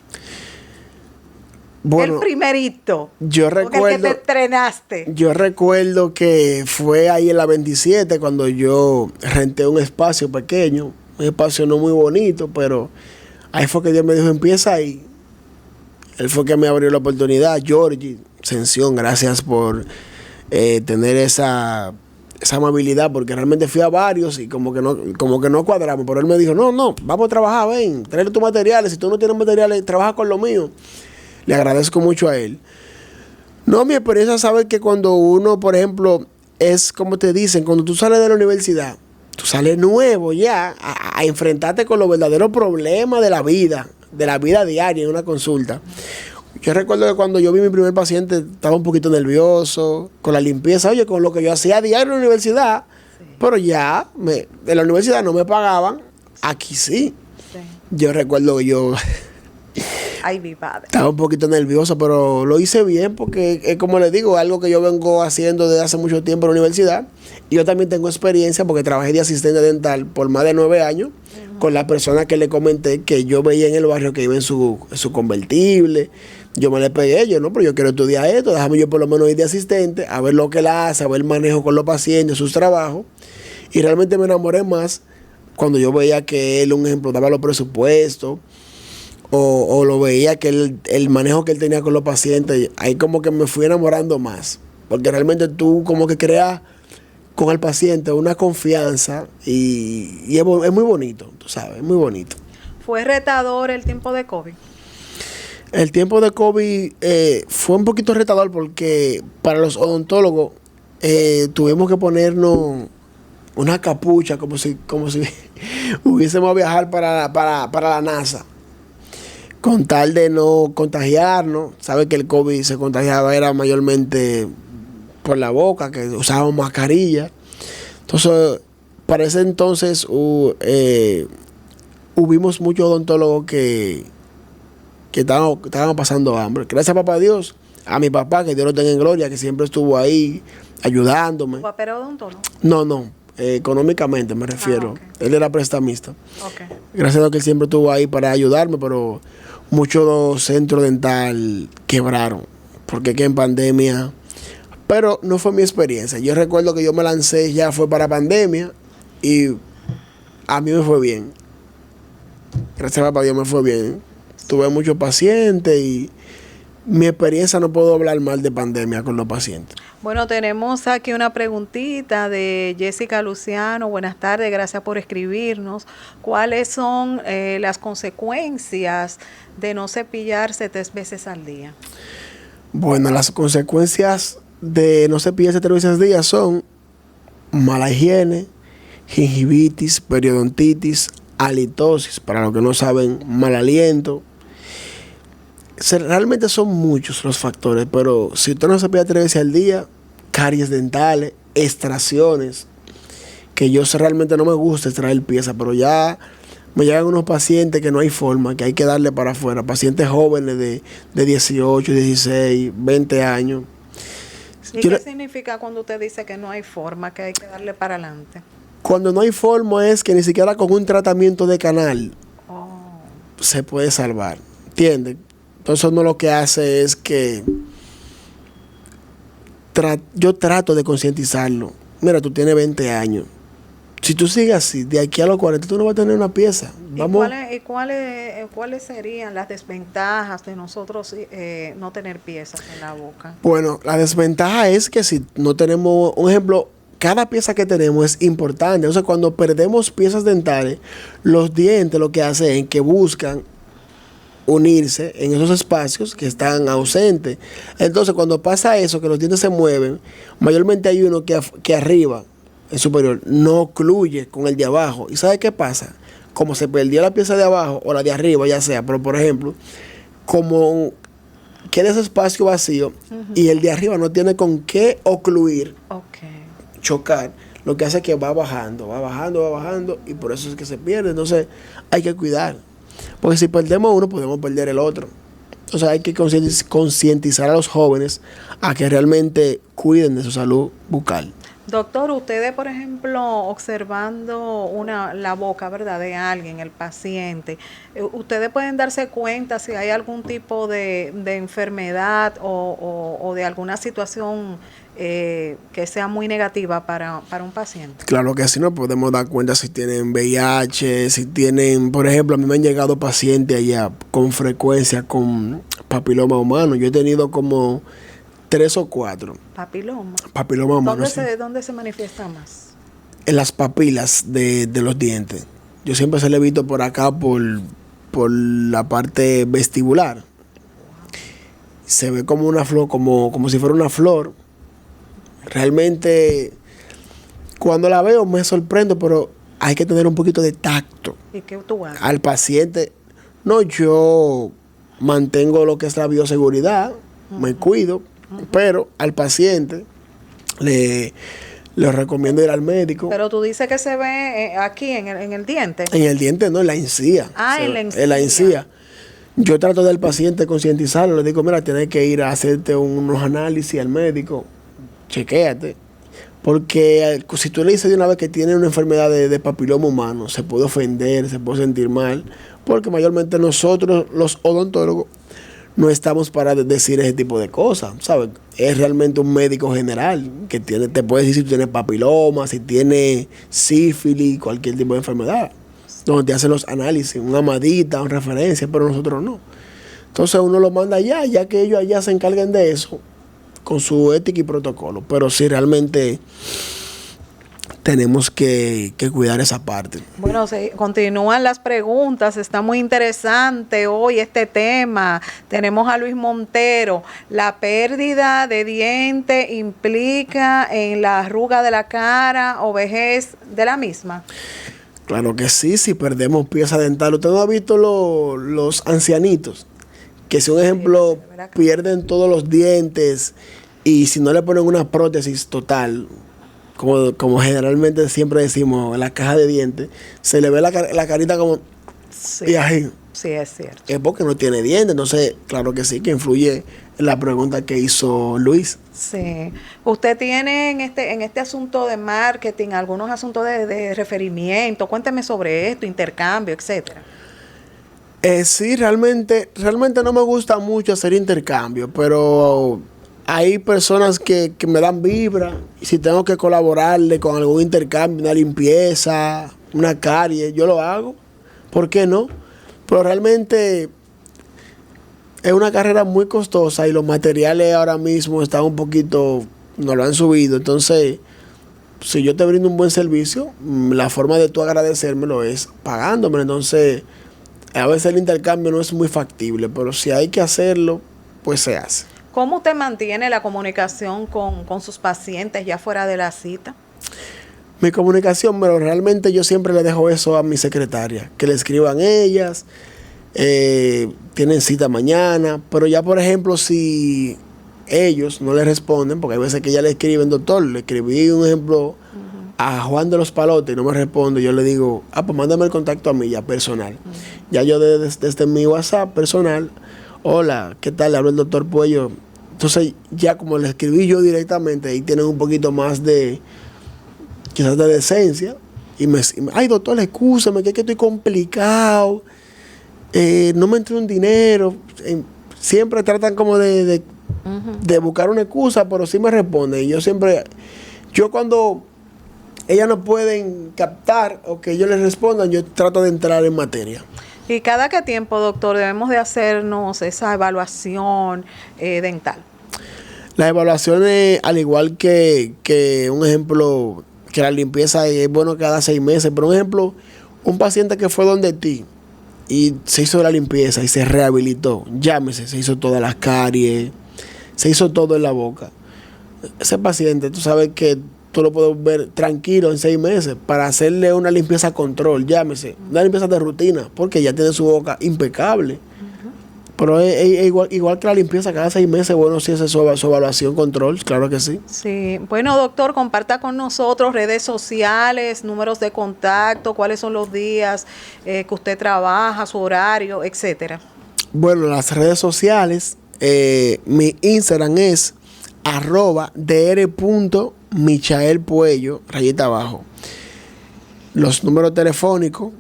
Bueno, el primerito. Yo recuerdo. El que te estrenaste. Yo recuerdo que fue ahí en la 27 cuando yo renté un espacio pequeño, un espacio no muy bonito, pero ahí fue que Dios me dijo, empieza ahí. Él fue que me abrió la oportunidad. Georgie, Sención, gracias por tener esa amabilidad, porque realmente fui a varios y como que no cuadramos, pero él me dijo, no, vamos a trabajar, ven, trae tus materiales, si tú no tienes materiales, trabaja con lo mío. Le agradezco mucho a él. No, mi experiencia, sabes que cuando uno, por ejemplo, es como te dicen, cuando tú sales de la universidad, tú sales nuevo ya a enfrentarte con los verdaderos problemas de la vida diaria en una consulta. Yo recuerdo que cuando yo vi mi primer paciente estaba un poquito nervioso con la limpieza, oye, con lo que yo hacía a diario en la universidad, sí. Pero ya de la universidad no me pagaban, aquí sí. Yo recuerdo que yo ay, mi padre. Estaba un poquito nervioso, pero lo hice bien porque, como les digo, algo que yo vengo haciendo desde hace mucho tiempo en la universidad. Y yo también tengo experiencia porque trabajé de asistente dental por más de 9 años con la persona que le comenté que yo veía en el barrio que iba en su convertible. Yo me le pegué, pero yo quiero estudiar esto, déjame yo por lo menos ir de asistente, a ver lo que él hace, a ver el manejo con los pacientes, sus trabajos. Y realmente me enamoré más cuando yo veía que él, un ejemplo, daba los presupuestos. O lo veía que el manejo que él tenía con los pacientes, ahí como que me fui enamorando más. Porque realmente tú como que creas con el paciente una confianza y es muy bonito, tú sabes, es muy bonito. ¿Fue retador el tiempo de COVID? El tiempo de COVID fue un poquito retador porque para los odontólogos tuvimos que ponernos una capucha como si hubiésemos a viajar para la NASA. Con tal de no contagiarnos, sabe que el COVID se contagiaba era mayormente por la boca, que usábamos mascarilla. Entonces, para ese entonces hubimos muchos odontólogos que estaban pasando hambre. Gracias a papá Dios, a mi papá, que Dios lo tenga en gloria, que siempre estuvo ahí ayudándome. ¿Tu papá era odontólogo? No. Económicamente me refiero. Okay. Él era prestamista. Okay. Gracias a Dios que él siempre estuvo ahí para ayudarme, pero muchos centros dental quebraron, porque que en pandemia, pero no fue mi experiencia. Yo recuerdo que yo me lancé, ya fue para pandemia, y a mí me fue bien. Gracias a papá Dios me fue bien. Tuve muchos pacientes y mi experiencia no puedo hablar mal de pandemia con los pacientes. Bueno, tenemos aquí una preguntita de Jessica Luciano. Buenas tardes, gracias por escribirnos. ¿Cuáles son las consecuencias de no cepillarse 3 veces al día? Bueno, las consecuencias de no cepillarse 3 veces al día son mala higiene, gingivitis, periodontitis, halitosis, para los que no saben, mal aliento. Realmente son muchos los factores, pero si usted no se cepilla 3 veces al día, caries dentales, extracciones, que yo realmente no me gusta extraer piezas, pero ya me llegan unos pacientes que no hay forma, que hay que darle para afuera, pacientes jóvenes de 18, 16, 20 años. ¿Y qué significa cuando usted dice que no hay forma, que hay que darle para adelante? Cuando no hay forma es que ni siquiera con un tratamiento de canal se puede salvar, ¿entiendes? Entonces uno lo que hace es que yo trato de concientizarlo. Mira, tú tienes 20 años. Si tú sigues así, de aquí a los 40, tú no vas a tener una pieza. Vamos. ¿Y cuáles serían las desventajas de nosotros no tener piezas en la boca? Bueno, la desventaja es que si no tenemos, un ejemplo, cada pieza que tenemos es importante. O sea, cuando perdemos piezas dentales, los dientes lo que hacen es que buscan unirse en esos espacios que están ausentes. Entonces, cuando pasa eso, que los dientes se mueven, mayormente hay uno que arriba, el superior, no ocluye con el de abajo. ¿Y sabe qué pasa? como se perdió la pieza de abajo o la de arriba, ya sea, pero por ejemplo, como queda ese espacio vacío y el de arriba no tiene con qué ocluir, chocar, lo que hace es que va bajando, y por eso es que se pierde. Entonces hay que cuidar, porque si perdemos uno podemos perder el otro. Entonces hay que concientizar a los jóvenes a que realmente cuiden de su salud bucal. Doctor, ustedes, por ejemplo, observando la boca, ¿verdad?, de alguien, el paciente, ustedes pueden darse cuenta si hay algún tipo de enfermedad o de alguna situación que sea muy negativa para un paciente. Claro que sí, nos podemos dar cuenta si tienen VIH, si tienen, por ejemplo, a mí me han llegado pacientes allá con frecuencia con papiloma humano. Yo he tenido como 3 o 4. Papiloma humano. ¿Dónde se manifiesta más? En las papilas de los dientes. Yo siempre se le he visto por acá, por la parte vestibular. Se ve como una flor, como si fuera una flor. Realmente, cuando la veo me sorprendo, pero hay que tener un poquito de tacto. ¿Y qué tú haces? Al paciente, no, yo mantengo lo que es la bioseguridad, me cuido. Pero al paciente le recomiendo ir al médico. Pero tú dices que se ve aquí en el diente. En el diente no, en la encía. En la encía. Yo trato del paciente concientizarlo. Le digo, mira, tienes que ir a hacerte unos análisis al médico. Chequéate. Porque si tú le dices de una vez que tiene una enfermedad de papiloma humano, se puede ofender, se puede sentir mal. Porque mayormente nosotros, los odontólogos, no estamos para decir ese tipo de cosas, ¿sabes? Es realmente un médico general que te puede decir si tiene papiloma, si tiene sífilis, cualquier tipo de enfermedad, donde te hacen los análisis, una amadita, una referencia, pero nosotros no. Entonces uno lo manda allá, ya que ellos allá se encarguen de eso, con su ética y protocolo. Pero sí, realmente tenemos que cuidar esa parte. Bueno, continúan las preguntas, está muy interesante hoy este tema. Tenemos a Luis Montero. ¿La pérdida de diente implica en la arruga de la cara o vejez de la misma? Claro que sí, si perdemos pieza dental. ¿Usted no ha visto los ancianitos? Que si un ejemplo pierden todos los dientes y si no le ponen una prótesis total, como generalmente siempre decimos, en la caja de dientes, se le ve la carita como... Sí, y así. Sí, es cierto. Es porque no tiene dientes. Entonces, claro que sí, que influye en la pregunta que hizo Luis. Sí. ¿Usted tiene en este asunto de marketing algunos asuntos de referimiento? Cuénteme sobre esto, intercambio, etcétera. Sí, realmente no me gusta mucho hacer intercambio, pero hay personas que me dan vibra y si tengo que colaborarle con algún intercambio, una limpieza, una carie, yo lo hago. ¿Por qué no? Pero realmente es una carrera muy costosa y los materiales ahora mismo están un poquito, no lo han subido. Entonces, si yo te brindo un buen servicio, la forma de tú agradecérmelo es pagándomelo. Entonces, a veces el intercambio no es muy factible, pero si hay que hacerlo, pues se hace. ¿Cómo usted mantiene la comunicación con sus pacientes ya fuera de la cita? Mi comunicación, pero realmente yo siempre le dejo eso a mi secretaria, que le escriban ellas, tienen cita mañana, pero ya por ejemplo si ellos no le responden, porque hay veces que ya le escriben, doctor, le escribí un ejemplo a Juan de los Palotes y no me responde, yo le digo, pues mándame el contacto a mí ya personal. Ya yo desde mi WhatsApp personal, hola, ¿qué tal? Le hablo el doctor Puello. Entonces ya como le escribí yo directamente, ahí tienen un poquito más de, quizás de decencia. Y ay doctor, excúsame, que estoy complicado, no me entró un dinero. Siempre tratan como de buscar una excusa, pero sí me responden. Y yo cuando ellas no pueden captar o que yo les respondan, yo trato de entrar en materia. ¿Y cada qué tiempo, doctor, debemos de hacernos esa evaluación dental? Las evaluaciones, al igual que un ejemplo, que la limpieza es bueno cada 6 meses, pero un ejemplo, un paciente que fue donde ti y se hizo la limpieza y se rehabilitó, llámese, se hizo todas las caries, se hizo todo en la boca. Ese paciente, tú sabes que tú lo puedes ver tranquilo en 6 meses para hacerle una limpieza control, llámese, una limpieza de rutina, porque ya tiene su boca impecable. Pero es igual que la limpieza cada 6 meses, bueno, si hace su evaluación, control, claro que sí. Sí, bueno, doctor, comparta con nosotros redes sociales, números de contacto, cuáles son los días que usted trabaja, su horario, etcétera. Bueno, las redes sociales, mi Instagram es @dr.michaelpuello, rayita abajo. Los números telefónicos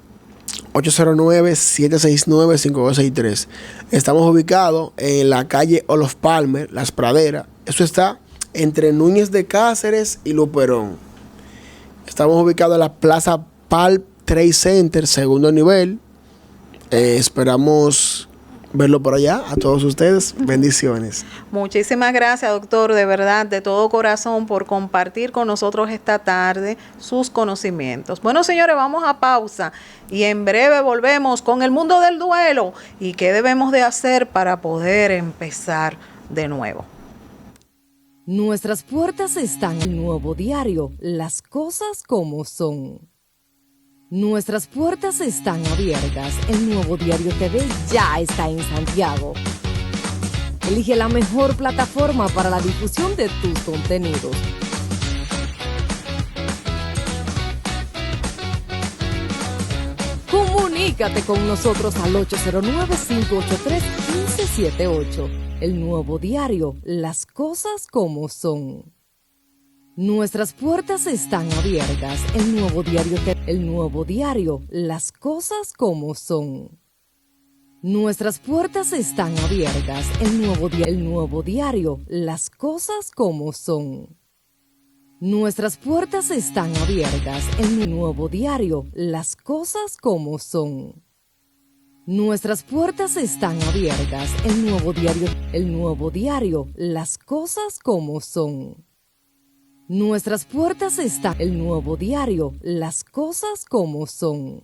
809-769-5263. Estamos ubicados en la calle Olof Palmer, Las Praderas. Eso está entre Núñez de Cáceres y Luperón. Estamos ubicados en la Plaza Palm Trade Center, segundo nivel. Esperamos verlo por allá. A todos ustedes, bendiciones. Muchísimas gracias, doctor, de verdad, de todo corazón, por compartir con nosotros esta tarde sus conocimientos. Bueno, señores, vamos a pausa y en breve volvemos con el mundo del duelo y qué debemos de hacer para poder empezar de nuevo. Nuestras puertas están en el nuevo diario, las cosas como son. Nuestras puertas están abiertas. El Nuevo Diario TV ya está en Santiago. Elige la mejor plataforma para la difusión de tus contenidos. Comunícate con nosotros al 809-583-1578. El Nuevo Diario, las cosas como son. Nuestras puertas están abiertas. El Nuevo Diario, las cosas como son. Nuestras puertas están abiertas. El Nuevo Diario, las cosas como son. Nuestras puertas están abiertas. El Nuevo Diario, las cosas como son. Nuestras puertas están abiertas. El Nuevo Diario, las cosas como son. Nuestras puertas están. El Nuevo Diario, las cosas como son.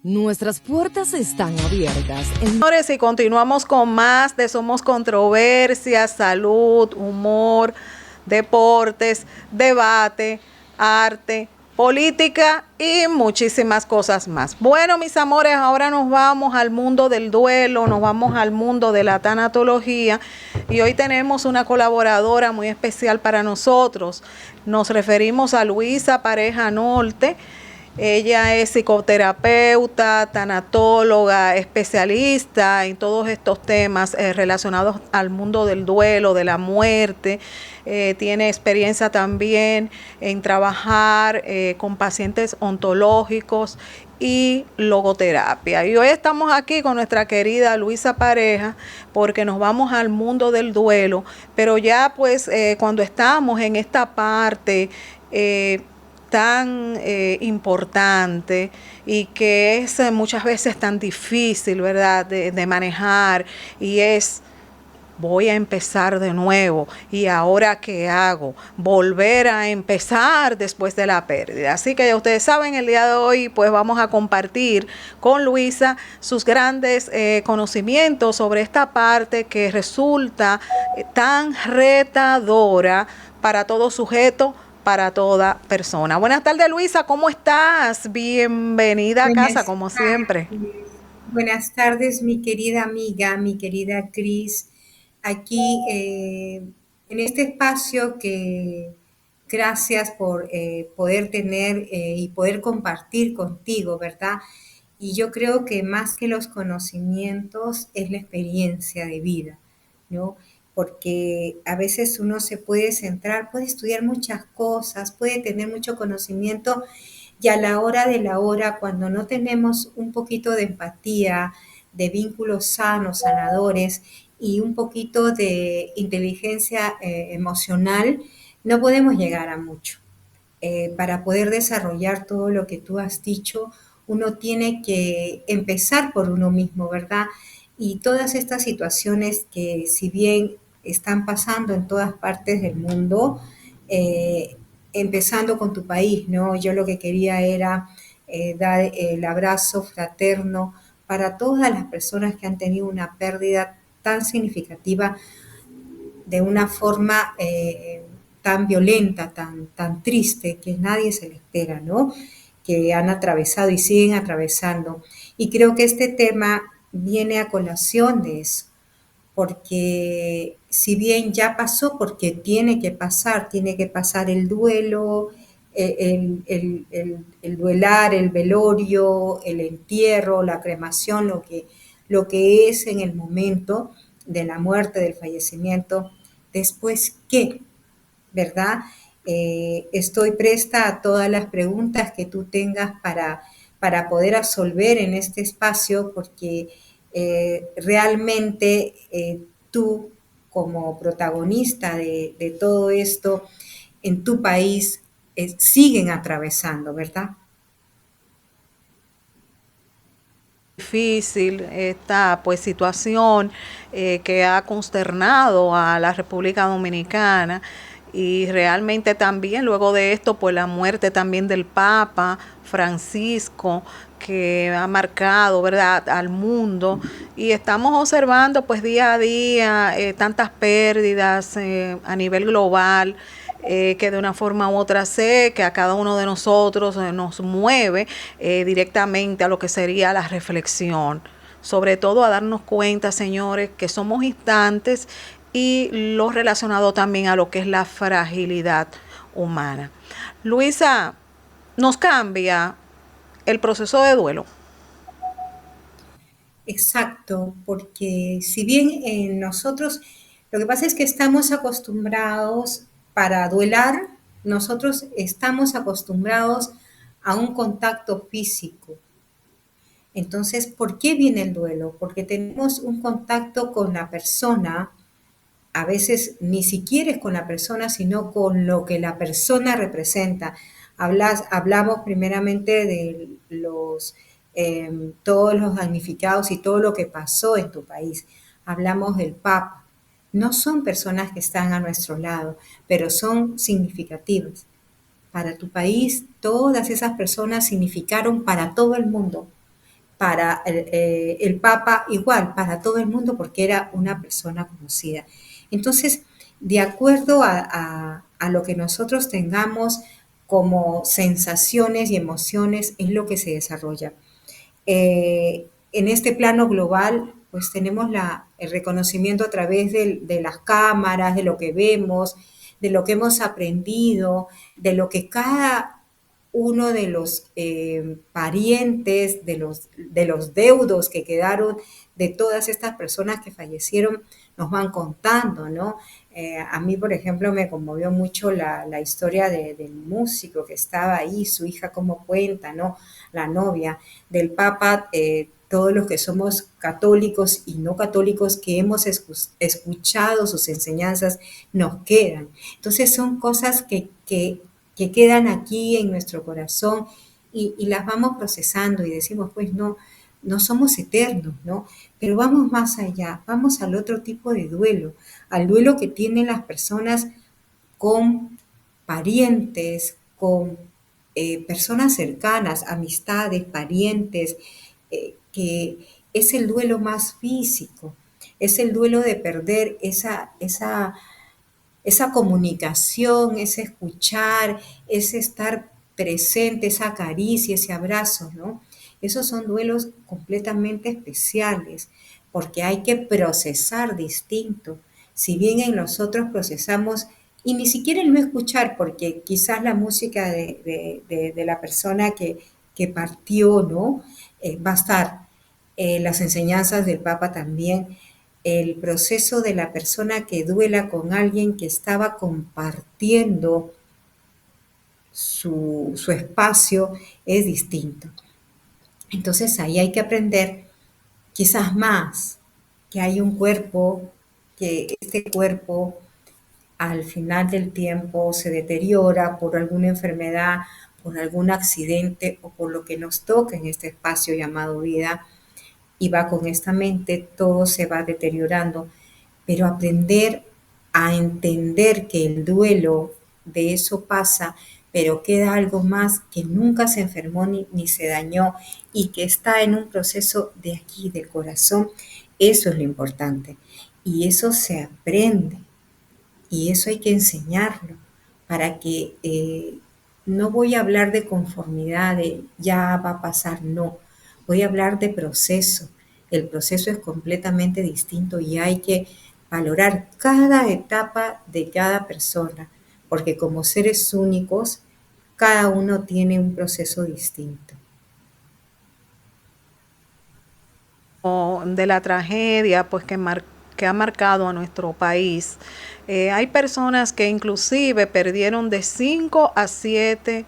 Nuestras puertas están abiertas. Señores, y continuamos con más de Somos Controversias, salud, humor, deportes, debate, arte, política y muchísimas cosas más. Bueno, mis amores, ahora nos vamos al mundo del duelo, nos vamos al mundo de la tanatología y hoy tenemos una colaboradora muy especial para nosotros. Nos referimos a Luisa Pareja Norte. Ella es psicoterapeuta, tanatóloga, especialista en todos estos temas relacionados al mundo del duelo, de la muerte. Tiene experiencia también en trabajar con pacientes ontológicos y logoterapia. Y hoy estamos aquí con nuestra querida Luisa Pareja porque nos vamos al mundo del duelo, pero ya pues cuando estamos en esta parte tan importante y que es muchas veces tan difícil, ¿verdad?, de manejar, y es: voy a empezar de nuevo, y ahora ¿qué hago? Volver a empezar después de la pérdida. Así que ya ustedes saben, el día de hoy pues vamos a compartir con Luisa sus grandes conocimientos sobre esta parte que resulta tan retadora para todo sujeto, para toda persona. Buenas tardes, Luisa, ¿cómo estás? Bienvenida a casa, como siempre. Buenas tardes, mi querida amiga, mi querida Cris. Aquí en este espacio que gracias por poder tener y poder compartir contigo, ¿verdad? Y yo creo que más que los conocimientos es la experiencia de vida, ¿no? Porque a veces uno se puede centrar, puede estudiar muchas cosas, puede tener mucho conocimiento y a la hora de la hora, cuando no tenemos un poquito de empatía, de vínculos sanos, sanadores y un poquito de inteligencia emocional, no podemos llegar a mucho. Para poder desarrollar todo lo que tú has dicho, uno tiene que empezar por uno mismo, ¿verdad? Y todas estas situaciones que si bien están pasando en todas partes del mundo, empezando con tu país, ¿no? Yo lo que quería era dar el abrazo fraterno para todas las personas que han tenido una pérdida tan significativa de una forma tan violenta, tan triste, que nadie se le espera, ¿no? Que han atravesado y siguen atravesando. Y creo que este tema viene a colación de eso, porque si bien ya pasó, porque tiene que pasar el duelo, el duelar, el velorio, el entierro, la cremación, lo que es en el momento de la muerte, del fallecimiento. Después, ¿qué? ¿Verdad? Estoy presta a todas las preguntas que tú tengas para poder absolver en este espacio, porque realmente tú, como protagonista de todo esto, en tu país, siguen atravesando, ¿verdad? Difícil esta pues situación que ha consternado a la República Dominicana, y realmente también luego de esto pues la muerte también del Papa Francisco, que ha marcado, ¿verdad?, al mundo, y estamos observando pues día a día tantas pérdidas a nivel global, que de una forma u otra sé que a cada uno de nosotros nos mueve directamente a lo que sería la reflexión, sobre todo a darnos cuenta, señores, que somos instantes, y lo relacionado también a lo que es la fragilidad humana. Luisa, nos cambia el proceso de duelo. Exacto, porque si bien nosotros, lo que pasa es que estamos acostumbrados para duelar, nosotros estamos acostumbrados a un contacto físico. Entonces, ¿por qué viene el duelo? Porque tenemos un contacto con la persona, a veces ni siquiera es con la persona, sino con lo que la persona representa. Hablamos primeramente de todos los damnificados y todo lo que pasó en tu país. Hablamos del Papa. No son personas que están a nuestro lado, pero son significativas. Para tu país, todas esas personas significaron para todo el mundo. Para el Papa igual, para todo el mundo, porque era una persona conocida. Entonces, de acuerdo a lo que nosotros tengamos como sensaciones y emociones, es lo que se desarrolla. En este plano global, pues tenemos el reconocimiento a través de las cámaras, de lo que vemos, de lo que hemos aprendido, de lo que cada uno de los parientes, de los deudos que quedaron de todas estas personas que fallecieron, nos van contando, ¿no? A mí, por ejemplo, me conmovió mucho la historia del músico que estaba ahí, su hija cómo cuenta, ¿no? La novia del Papa, todos los que somos católicos y no católicos que hemos escuchado sus enseñanzas, nos quedan. Entonces son cosas que quedan aquí en nuestro corazón y las vamos procesando y decimos, pues no somos eternos, ¿no? Pero vamos más allá, vamos al otro tipo de duelo, al duelo que tienen las personas con parientes, con personas cercanas, amistades, parientes, que es el duelo más físico, es el duelo de perder esa comunicación, ese escuchar, ese estar presente, esa caricia, ese abrazo, ¿no? Esos son duelos completamente especiales porque hay que procesar distinto. Si bien en nosotros procesamos, y ni siquiera el no escuchar, porque quizás la música de la persona que partió, ¿no? Va a estar, las enseñanzas del Papa también, el proceso de la persona que duela con alguien que estaba compartiendo su espacio es distinto. Entonces ahí hay que aprender quizás más que hay un cuerpo, que este cuerpo al final del tiempo se deteriora por alguna enfermedad, por algún accidente o por lo que nos toca en este espacio llamado vida, y va con esta mente, todo se va deteriorando, pero aprender a entender que el duelo de eso pasa, pero queda algo más que nunca se enfermó ni se dañó y que está en un proceso de aquí, del corazón, eso es lo importante. Y eso se aprende y eso hay que enseñarlo, para que no voy a hablar de conformidad, de ya va a pasar, no. Voy a hablar de proceso. El proceso es completamente distinto y hay que valorar cada etapa de cada persona, porque como seres únicos, cada uno tiene un proceso distinto. O de la tragedia pues que ha marcado a nuestro país. Hay personas que inclusive perdieron de 5 a 7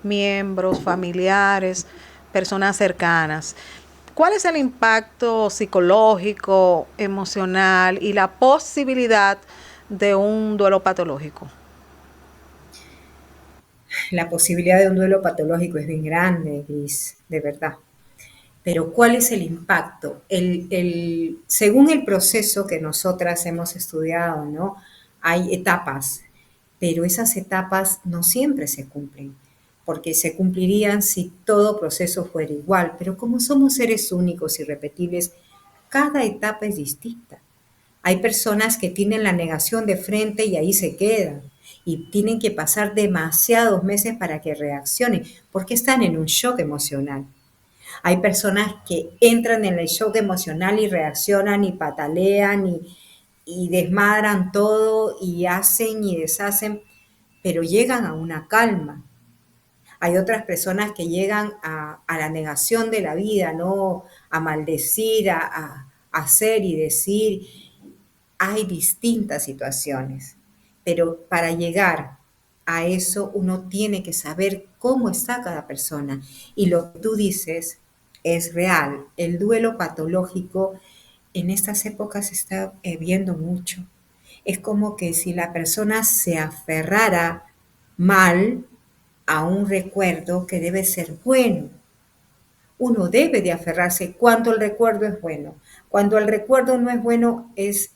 miembros, familiares, personas cercanas. ¿Cuál es el impacto psicológico, emocional y la posibilidad de un duelo patológico? La posibilidad de un duelo patológico es bien grande, Gris, de verdad. Pero ¿cuál es el impacto? Según el proceso que nosotras hemos estudiado, ¿no? Hay etapas, pero esas etapas no siempre se cumplen, porque se cumplirían si todo proceso fuera igual, pero como somos seres únicos y repetibles, cada etapa es distinta. Hay personas que tienen la negación de frente y ahí se quedan y tienen que pasar demasiados meses para que reaccionen, porque están en un shock emocional. Hay personas que entran en el shock emocional y reaccionan y patalean y desmadran todo y hacen y deshacen, pero llegan a una calma. Hay otras personas que llegan a la negación de la vida, ¿no? A maldecir, a hacer y decir. Hay distintas situaciones, pero para llegar a eso uno tiene que saber cómo está cada persona. Y lo que tú dices es real. El duelo patológico en estas épocas se está viendo mucho. Es como que si la persona se aferrara mal a un recuerdo que debe ser bueno. Uno debe de aferrarse cuando el recuerdo es bueno. Cuando el recuerdo no es bueno, es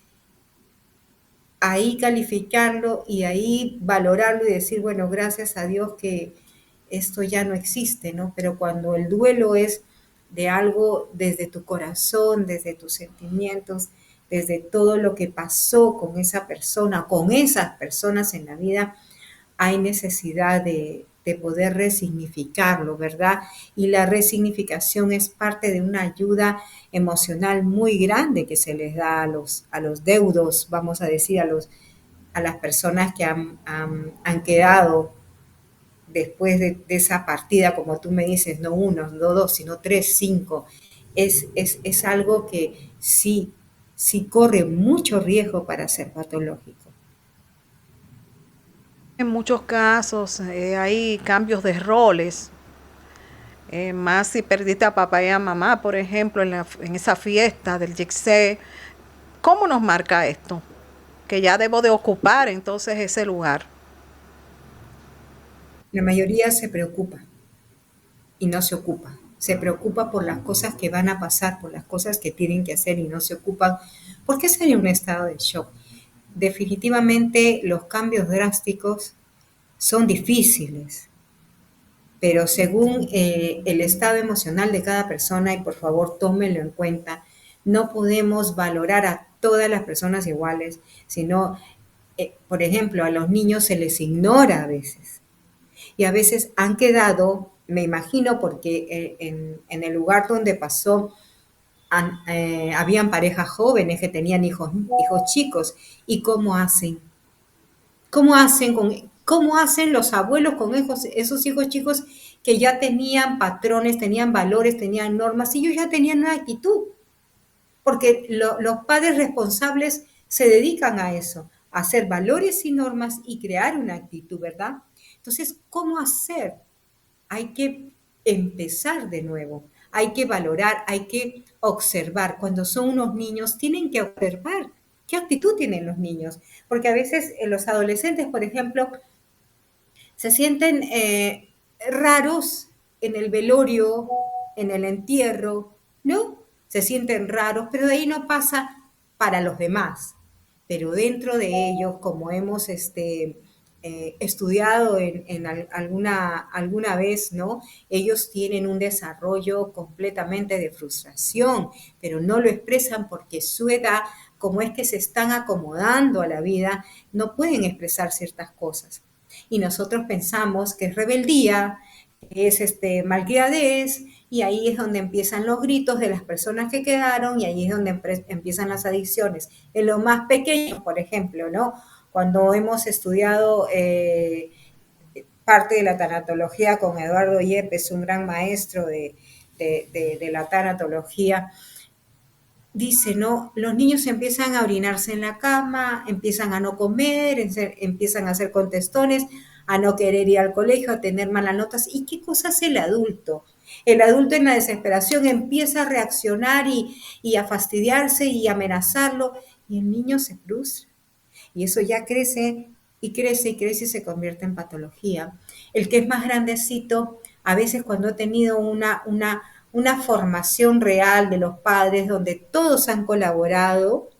ahí calificarlo y ahí valorarlo y decir, bueno, gracias a Dios que esto ya no existe, ¿no? Pero cuando el duelo es de algo desde tu corazón, desde tus sentimientos, desde todo lo que pasó con esa persona, con esas personas en la vida, hay necesidad de poder resignificarlo, ¿verdad? Y la resignificación es parte de una ayuda emocional muy grande que se les da a los deudos, vamos a decir, a las personas que han quedado después de esa partida, como tú me dices, no uno, no dos, sino tres, cinco. Es algo que sí, sí corre mucho riesgo para ser patológico. En muchos casos hay cambios de roles, más si perdiste a papá y a mamá, por ejemplo, en esa fiesta del Yixé. ¿Cómo nos marca esto? Que ya debo de ocupar entonces ese lugar. La mayoría se preocupa y no se ocupa. Se preocupa por las cosas que van a pasar, por las cosas que tienen que hacer y no se ocupan porque están en un estado de shock. Definitivamente los cambios drásticos son difíciles, pero según el estado emocional de cada persona, y por favor tómenlo en cuenta, no podemos valorar a todas las personas iguales, sino, por ejemplo, a los niños se les ignora a veces. Y a veces han quedado, me imagino, porque en el lugar donde pasó, habían parejas jóvenes que tenían hijos chicos. ¿Y cómo hacen? ¿Cómo hacen los abuelos con esos hijos chicos que ya tenían patrones, tenían valores, tenían normas y ellos ya tenían una actitud? Porque los padres responsables se dedican a eso, a hacer valores y normas y crear una actitud, ¿verdad? Entonces, ¿cómo hacer? Hay que empezar de nuevo, hay que valorar, hay que observar. Cuando son unos niños, tienen que observar qué actitud tienen los niños, porque a veces los adolescentes, por ejemplo, se sienten raros en el velorio, en el entierro, ¿no? Se sienten raros, pero de ahí no pasa para los demás. Pero dentro de ellos, como hemos estudiado alguna vez, ¿no? Ellos tienen un desarrollo completamente de frustración, pero no lo expresan porque su edad, como es que se están acomodando a la vida, no pueden expresar ciertas cosas. Y nosotros pensamos que es rebeldía, que es malcriadez, y ahí es donde empiezan los gritos de las personas que quedaron, y ahí es donde empiezan las adicciones. En lo más pequeño, por ejemplo, ¿no? Cuando hemos estudiado parte de la tanatología con Eduardo Yepes, un gran maestro de la tanatología, dice, ¿no? Los niños empiezan a orinarse en la cama, empiezan a no comer, empiezan a hacer contestones, a no querer ir al colegio, a tener malas notas. ¿Y qué cosa hace el adulto? El adulto en la desesperación empieza a reaccionar y a fastidiarse y a amenazarlo, y el niño se frustra. Y eso ya crece y crece y crece y se convierte en patología. El que es más grandecito, a veces cuando ha tenido una formación real de los padres donde todos han colaborado,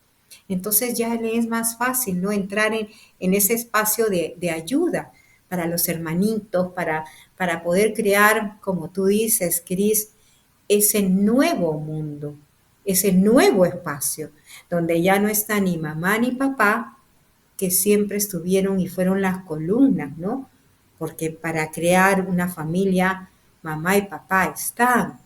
entonces ya le es más fácil, ¿no? Entrar en ese espacio de ayuda para los hermanitos, para poder crear, como tú dices, Cris, ese nuevo mundo, ese nuevo espacio, donde ya no está ni mamá ni papá, que siempre estuvieron y fueron las columnas, ¿no? Porque para crear una familia, mamá y papá están.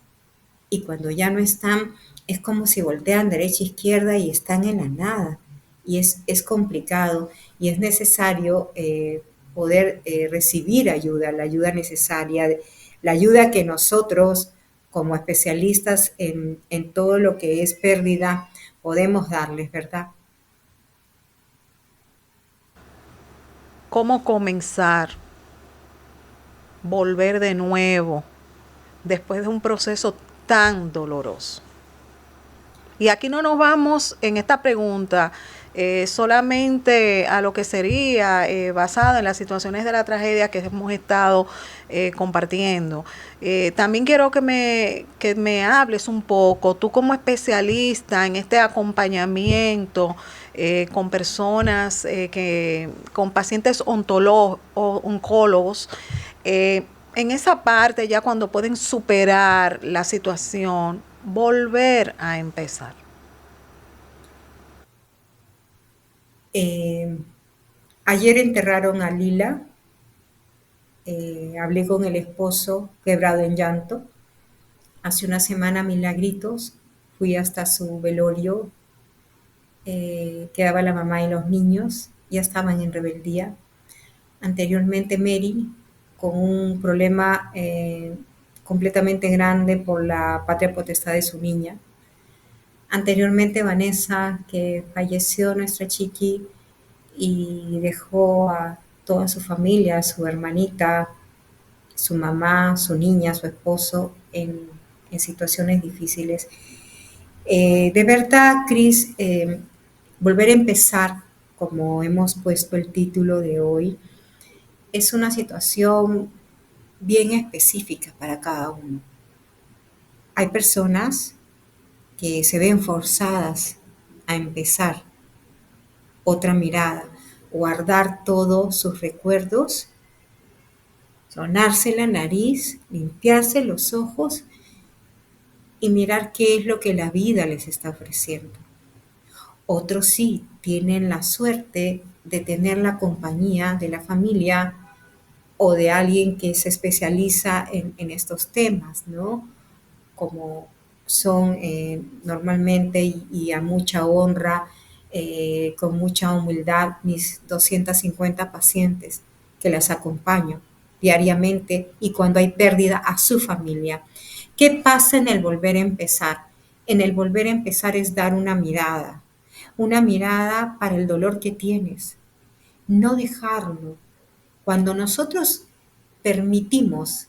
Y cuando ya no están, es como si voltean derecha e izquierda y están en la nada. Y es complicado y es necesario poder recibir ayuda, la ayuda necesaria, la ayuda que nosotros, como especialistas en todo lo que es pérdida, podemos darles, ¿verdad? ¿Cómo comenzar? Volver de nuevo después de un proceso tan doloroso. Y aquí no nos vamos en esta pregunta solamente a lo que sería basada en las situaciones de la tragedia que hemos estado compartiendo. También quiero que me hables un poco, tú como especialista en este acompañamiento con personas, con pacientes oncólogos, en esa parte ya cuando pueden superar la situación, volver a empezar. Ayer enterraron a Lila, hablé con el esposo quebrado en llanto. Hace una semana, milagritos, fui hasta su velorio, quedaba la mamá y los niños, ya estaban en rebeldía. Anteriormente Mary, con un problema completamente grande por la patria potestad de su niña. Anteriormente Vanessa, que falleció, nuestra chiqui, y dejó a toda su familia, su hermanita, su mamá, su niña, su esposo, en situaciones difíciles. De verdad, Cris, volver a empezar, como hemos puesto el título de hoy, es una situación bien específica para cada uno. Hay personas que se ven forzadas a empezar otra mirada, guardar todos sus recuerdos, sonarse la nariz, limpiarse los ojos y mirar qué es lo que la vida les está ofreciendo. Otros sí tienen la suerte de tener la compañía de la familia o de alguien que se especializa en estos temas, ¿no? Como son normalmente y a mucha honra, con mucha humildad, mis 250 pacientes que las acompaño diariamente y cuando hay pérdida a su familia. ¿Qué pasa en el volver a empezar? En el volver a empezar es dar una mirada para el dolor que tienes, no dejarlo. Cuando nosotros permitimos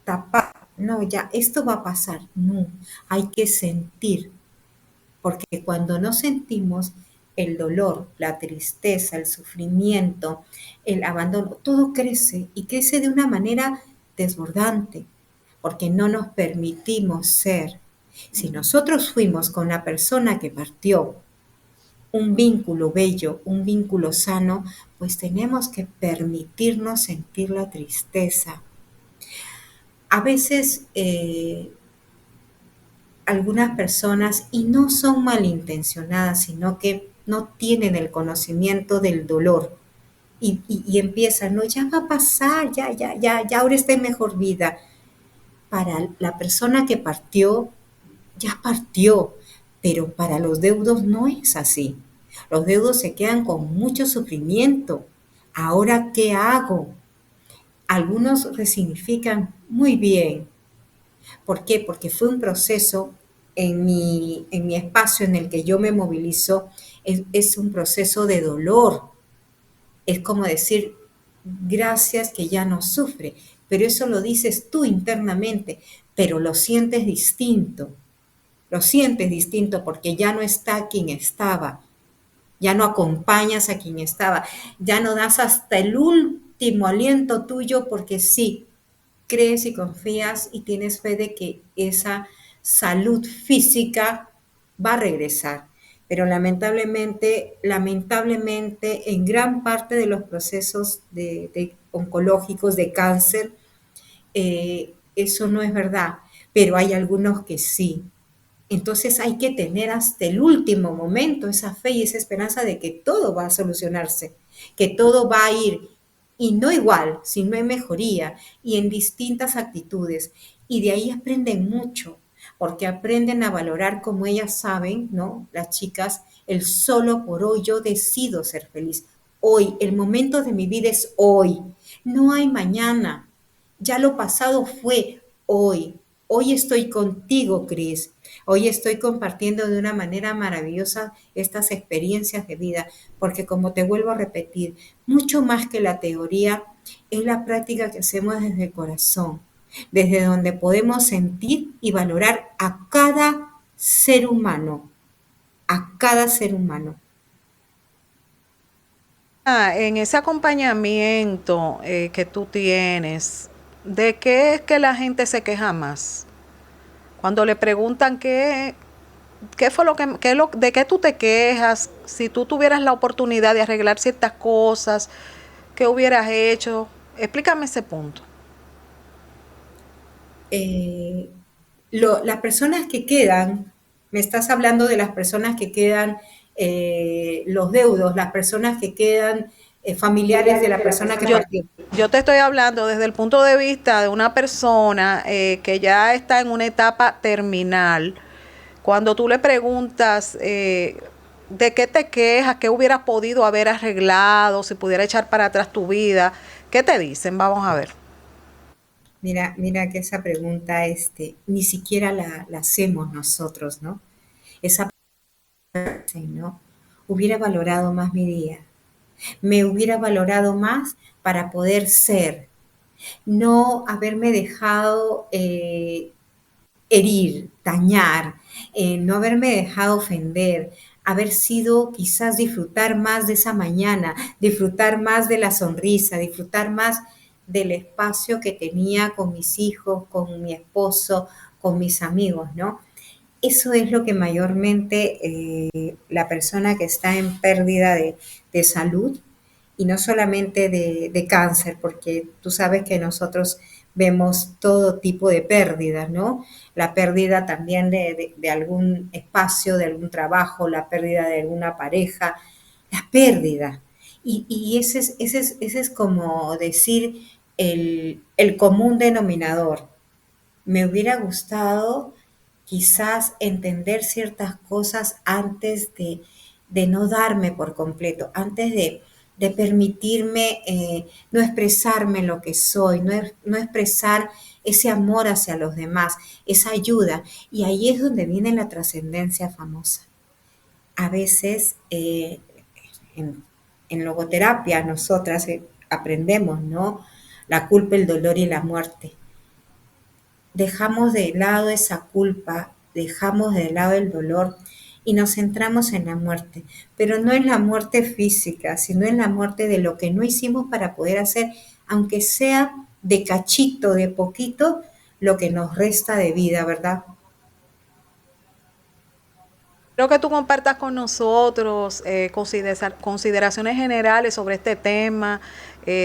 tapar, no, ya esto va a pasar, no, hay que sentir, porque cuando no sentimos el dolor, la tristeza, el sufrimiento, el abandono, todo crece y crece de una manera desbordante, porque no nos permitimos ser. Si nosotros fuimos con la persona que partió, un vínculo bello, un vínculo sano, pues tenemos que permitirnos sentir la tristeza. A veces algunas personas, y no son malintencionadas, sino que no tienen el conocimiento del dolor, y empieza, no, ya va a pasar, ya, ahora está en mejor vida. Para la persona que partió, ya partió, pero para los deudos no es así. Los deudos se quedan con mucho sufrimiento. ¿Ahora qué hago? Algunos resignifican muy bien. ¿Por qué? Porque fue un proceso en mi espacio en el que yo me movilizo, es un proceso de dolor. Es como decir, gracias que ya no sufre, pero eso lo dices tú internamente, pero lo sientes distinto porque ya no está quien estaba, ya no acompañas a quien estaba, ya no das hasta el último aliento tuyo porque sí, crees y confías y tienes fe de que esa salud física va a regresar. Pero lamentablemente, en gran parte de los procesos de oncológicos de cáncer, eso no es verdad, pero hay algunos que sí. Entonces hay que tener hasta el último momento esa fe y esa esperanza de que todo va a solucionarse, que todo va a ir, y no igual, sino en mejoría y en distintas actitudes. Y de ahí aprenden mucho, porque aprenden a valorar como ellas saben, ¿no? Las chicas, el solo por hoy yo decido ser feliz. Hoy, el momento de mi vida es hoy, no hay mañana. Ya lo pasado fue hoy. Hoy estoy contigo, Cris. Hoy estoy compartiendo de una manera maravillosa estas experiencias de vida, porque como te vuelvo a repetir, mucho más que la teoría, es la práctica que hacemos desde el corazón, desde donde podemos sentir y valorar a cada ser humano, a cada ser humano. En ese acompañamiento que tú tienes, ¿de qué es que la gente se queja más? Cuando le preguntan qué fue lo que, de qué tú te quejas, si tú tuvieras la oportunidad de arreglar ciertas cosas, ¿qué hubieras hecho? Explícame ese punto. Eh, las personas que quedan, me estás hablando de las personas que quedan, los deudos, las personas que quedan, familiares de la persona que Yo, partió. yo te estoy hablando desde el punto de vista de una persona que ya está en una etapa terminal. Cuando tú le preguntas de qué te quejas, qué hubieras podido haber arreglado, si pudiera echar para atrás tu vida, ¿qué te dicen? Vamos a ver. Mira que esa pregunta, ni siquiera la hacemos nosotros, ¿no? Esa pregunta, ¿no? Hubiera valorado más mi día, me hubiera valorado más para poder ser, no haberme dejado herir, dañar, no haberme dejado ofender, haber sido quizás disfrutar más de esa mañana, disfrutar más de la sonrisa, disfrutar más del espacio que tenía con mis hijos, con mi esposo, con mis amigos, ¿no? Eso es lo que mayormente la persona que está en pérdida de salud y no solamente de cáncer, porque tú sabes que nosotros vemos todo tipo de pérdidas, ¿no? La pérdida también de algún espacio, de algún trabajo, la pérdida de alguna pareja, la pérdida. Y ese es como decir el común denominador. Me hubiera gustado quizás entender ciertas cosas antes de no darme por completo, antes de permitirme no expresarme lo que soy, no expresar ese amor hacia los demás, esa ayuda. Y ahí es donde viene la trascendencia famosa. A veces en, en logoterapia nosotras aprendemos, ¿no? La culpa, el dolor y la muerte. Dejamos de lado esa culpa, dejamos de lado el dolor y nos centramos en la muerte, pero no en la muerte física, sino en la muerte de lo que no hicimos para poder hacer, aunque sea de cachito, de poquito, lo que nos resta de vida, ¿verdad? Quiero que tú compartas con nosotros consideraciones generales sobre este tema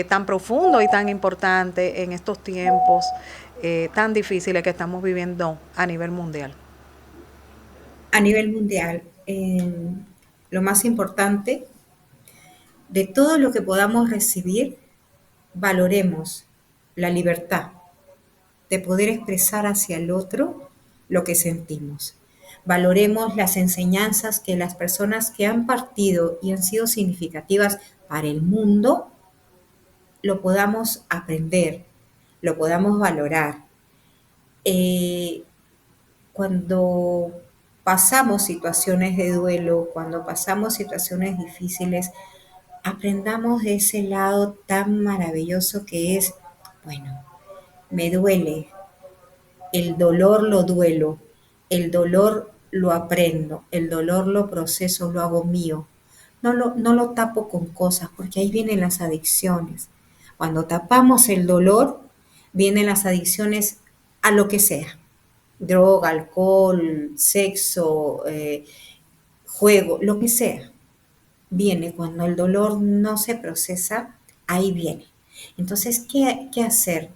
tan profundo y tan importante en estos tiempos tan difíciles que estamos viviendo a nivel mundial. A nivel mundial, lo más importante de todo lo que podamos recibir, valoremos la libertad de poder expresar hacia el otro lo que sentimos. Valoremos las enseñanzas que las personas que han partido y han sido significativas para el mundo, lo podamos aprender, lo podamos valorar. Eh, Cuando pasamos situaciones de duelo, cuando pasamos situaciones difíciles, aprendamos de ese lado tan maravilloso que es, bueno, me duele, el dolor lo duelo, el dolor lo aprendo, el dolor lo proceso, lo hago mío. No lo tapo con cosas, porque ahí vienen las adicciones. Cuando tapamos el dolor, vienen las adicciones a lo que sea. Droga, alcohol, sexo, juego, lo que sea. Viene cuando el dolor no se procesa, ahí viene. Entonces, ¿qué hacer?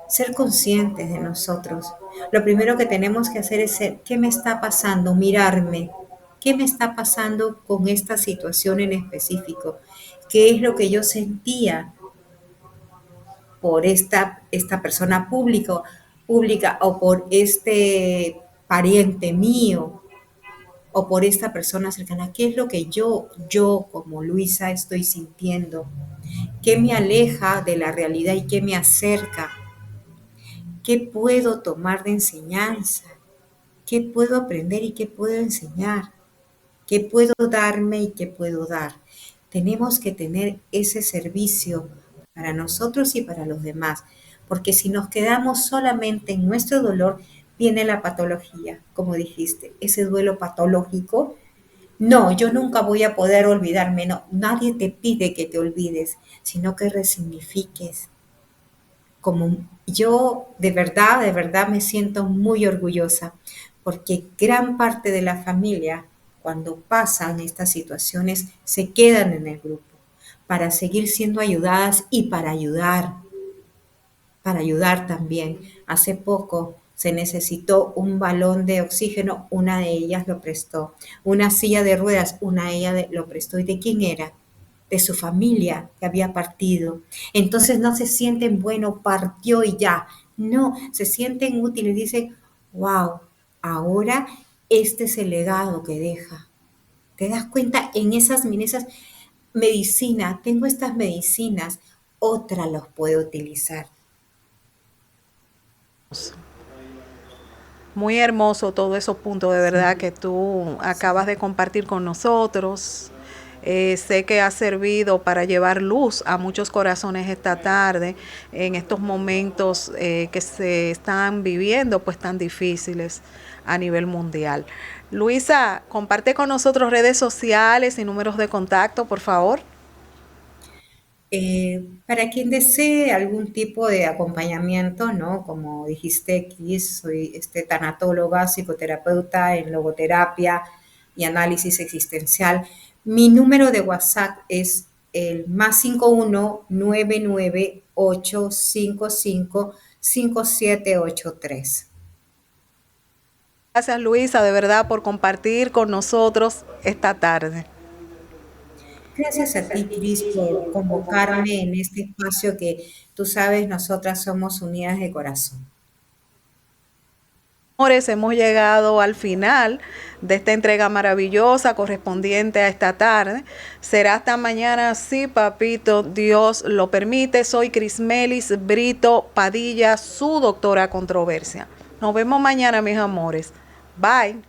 Ser conscientes de nosotros. Lo primero que tenemos que hacer es ser, ¿qué me está pasando? Mirarme. ¿Qué me está pasando con esta situación en específico? ¿Qué es lo que yo sentía por esta persona pública o por este pariente mío o por esta persona cercana? ¿Qué es lo que yo como Luisa estoy sintiendo? ¿Qué me aleja de la realidad y qué me acerca? ¿Qué puedo tomar de enseñanza? ¿Qué puedo aprender y qué puedo enseñar? ¿Qué puedo darme y qué puedo dar? Tenemos que tener ese servicio para nosotros y para los demás, porque si nos quedamos solamente en nuestro dolor, viene la patología, como dijiste, ese duelo patológico. No, yo nunca voy a poder olvidarme, no, nadie te pide que te olvides, sino que resignifiques. Como yo de verdad me siento muy orgullosa, porque gran parte de la familia, cuando pasan estas situaciones, se quedan en el grupo para seguir siendo ayudadas y para ayudar también. Hace poco se necesitó un balón de oxígeno, una de ellas lo prestó. Una silla de ruedas, una de ellas lo prestó. ¿Y de quién era? De su familia que había partido. Entonces no se sienten, bueno, partió y ya. No, se sienten útiles. Dicen, wow, ahora este es el legado que deja. ¿Te das cuenta? En esas medicinas, tengo estas medicinas, otra los puede utilizar. Muy hermoso todos esos puntos de verdad que tú acabas de compartir con nosotros. Sé que ha servido para llevar luz a muchos corazones esta tarde en estos momentos que se están viviendo pues tan difíciles a nivel mundial. Luisa, comparte con nosotros redes sociales y números de contacto, por favor. Para quien desee algún tipo de acompañamiento, ¿no? Como dijiste, Cris, soy tanatóloga, psicoterapeuta en logoterapia y análisis existencial. Mi número de WhatsApp es el +51998555783. Gracias Luisa, de verdad, por compartir con nosotros esta tarde. Gracias a ti, Cris, por convocarme en este espacio que tú sabes, nosotras somos unidas de corazón. Amores, hemos llegado al final de esta entrega maravillosa correspondiente a esta tarde. Será hasta mañana, si papito Dios lo permite. Soy Crismelis Brito Padilla, su doctora controversia. Nos vemos mañana, mis amores. Bye.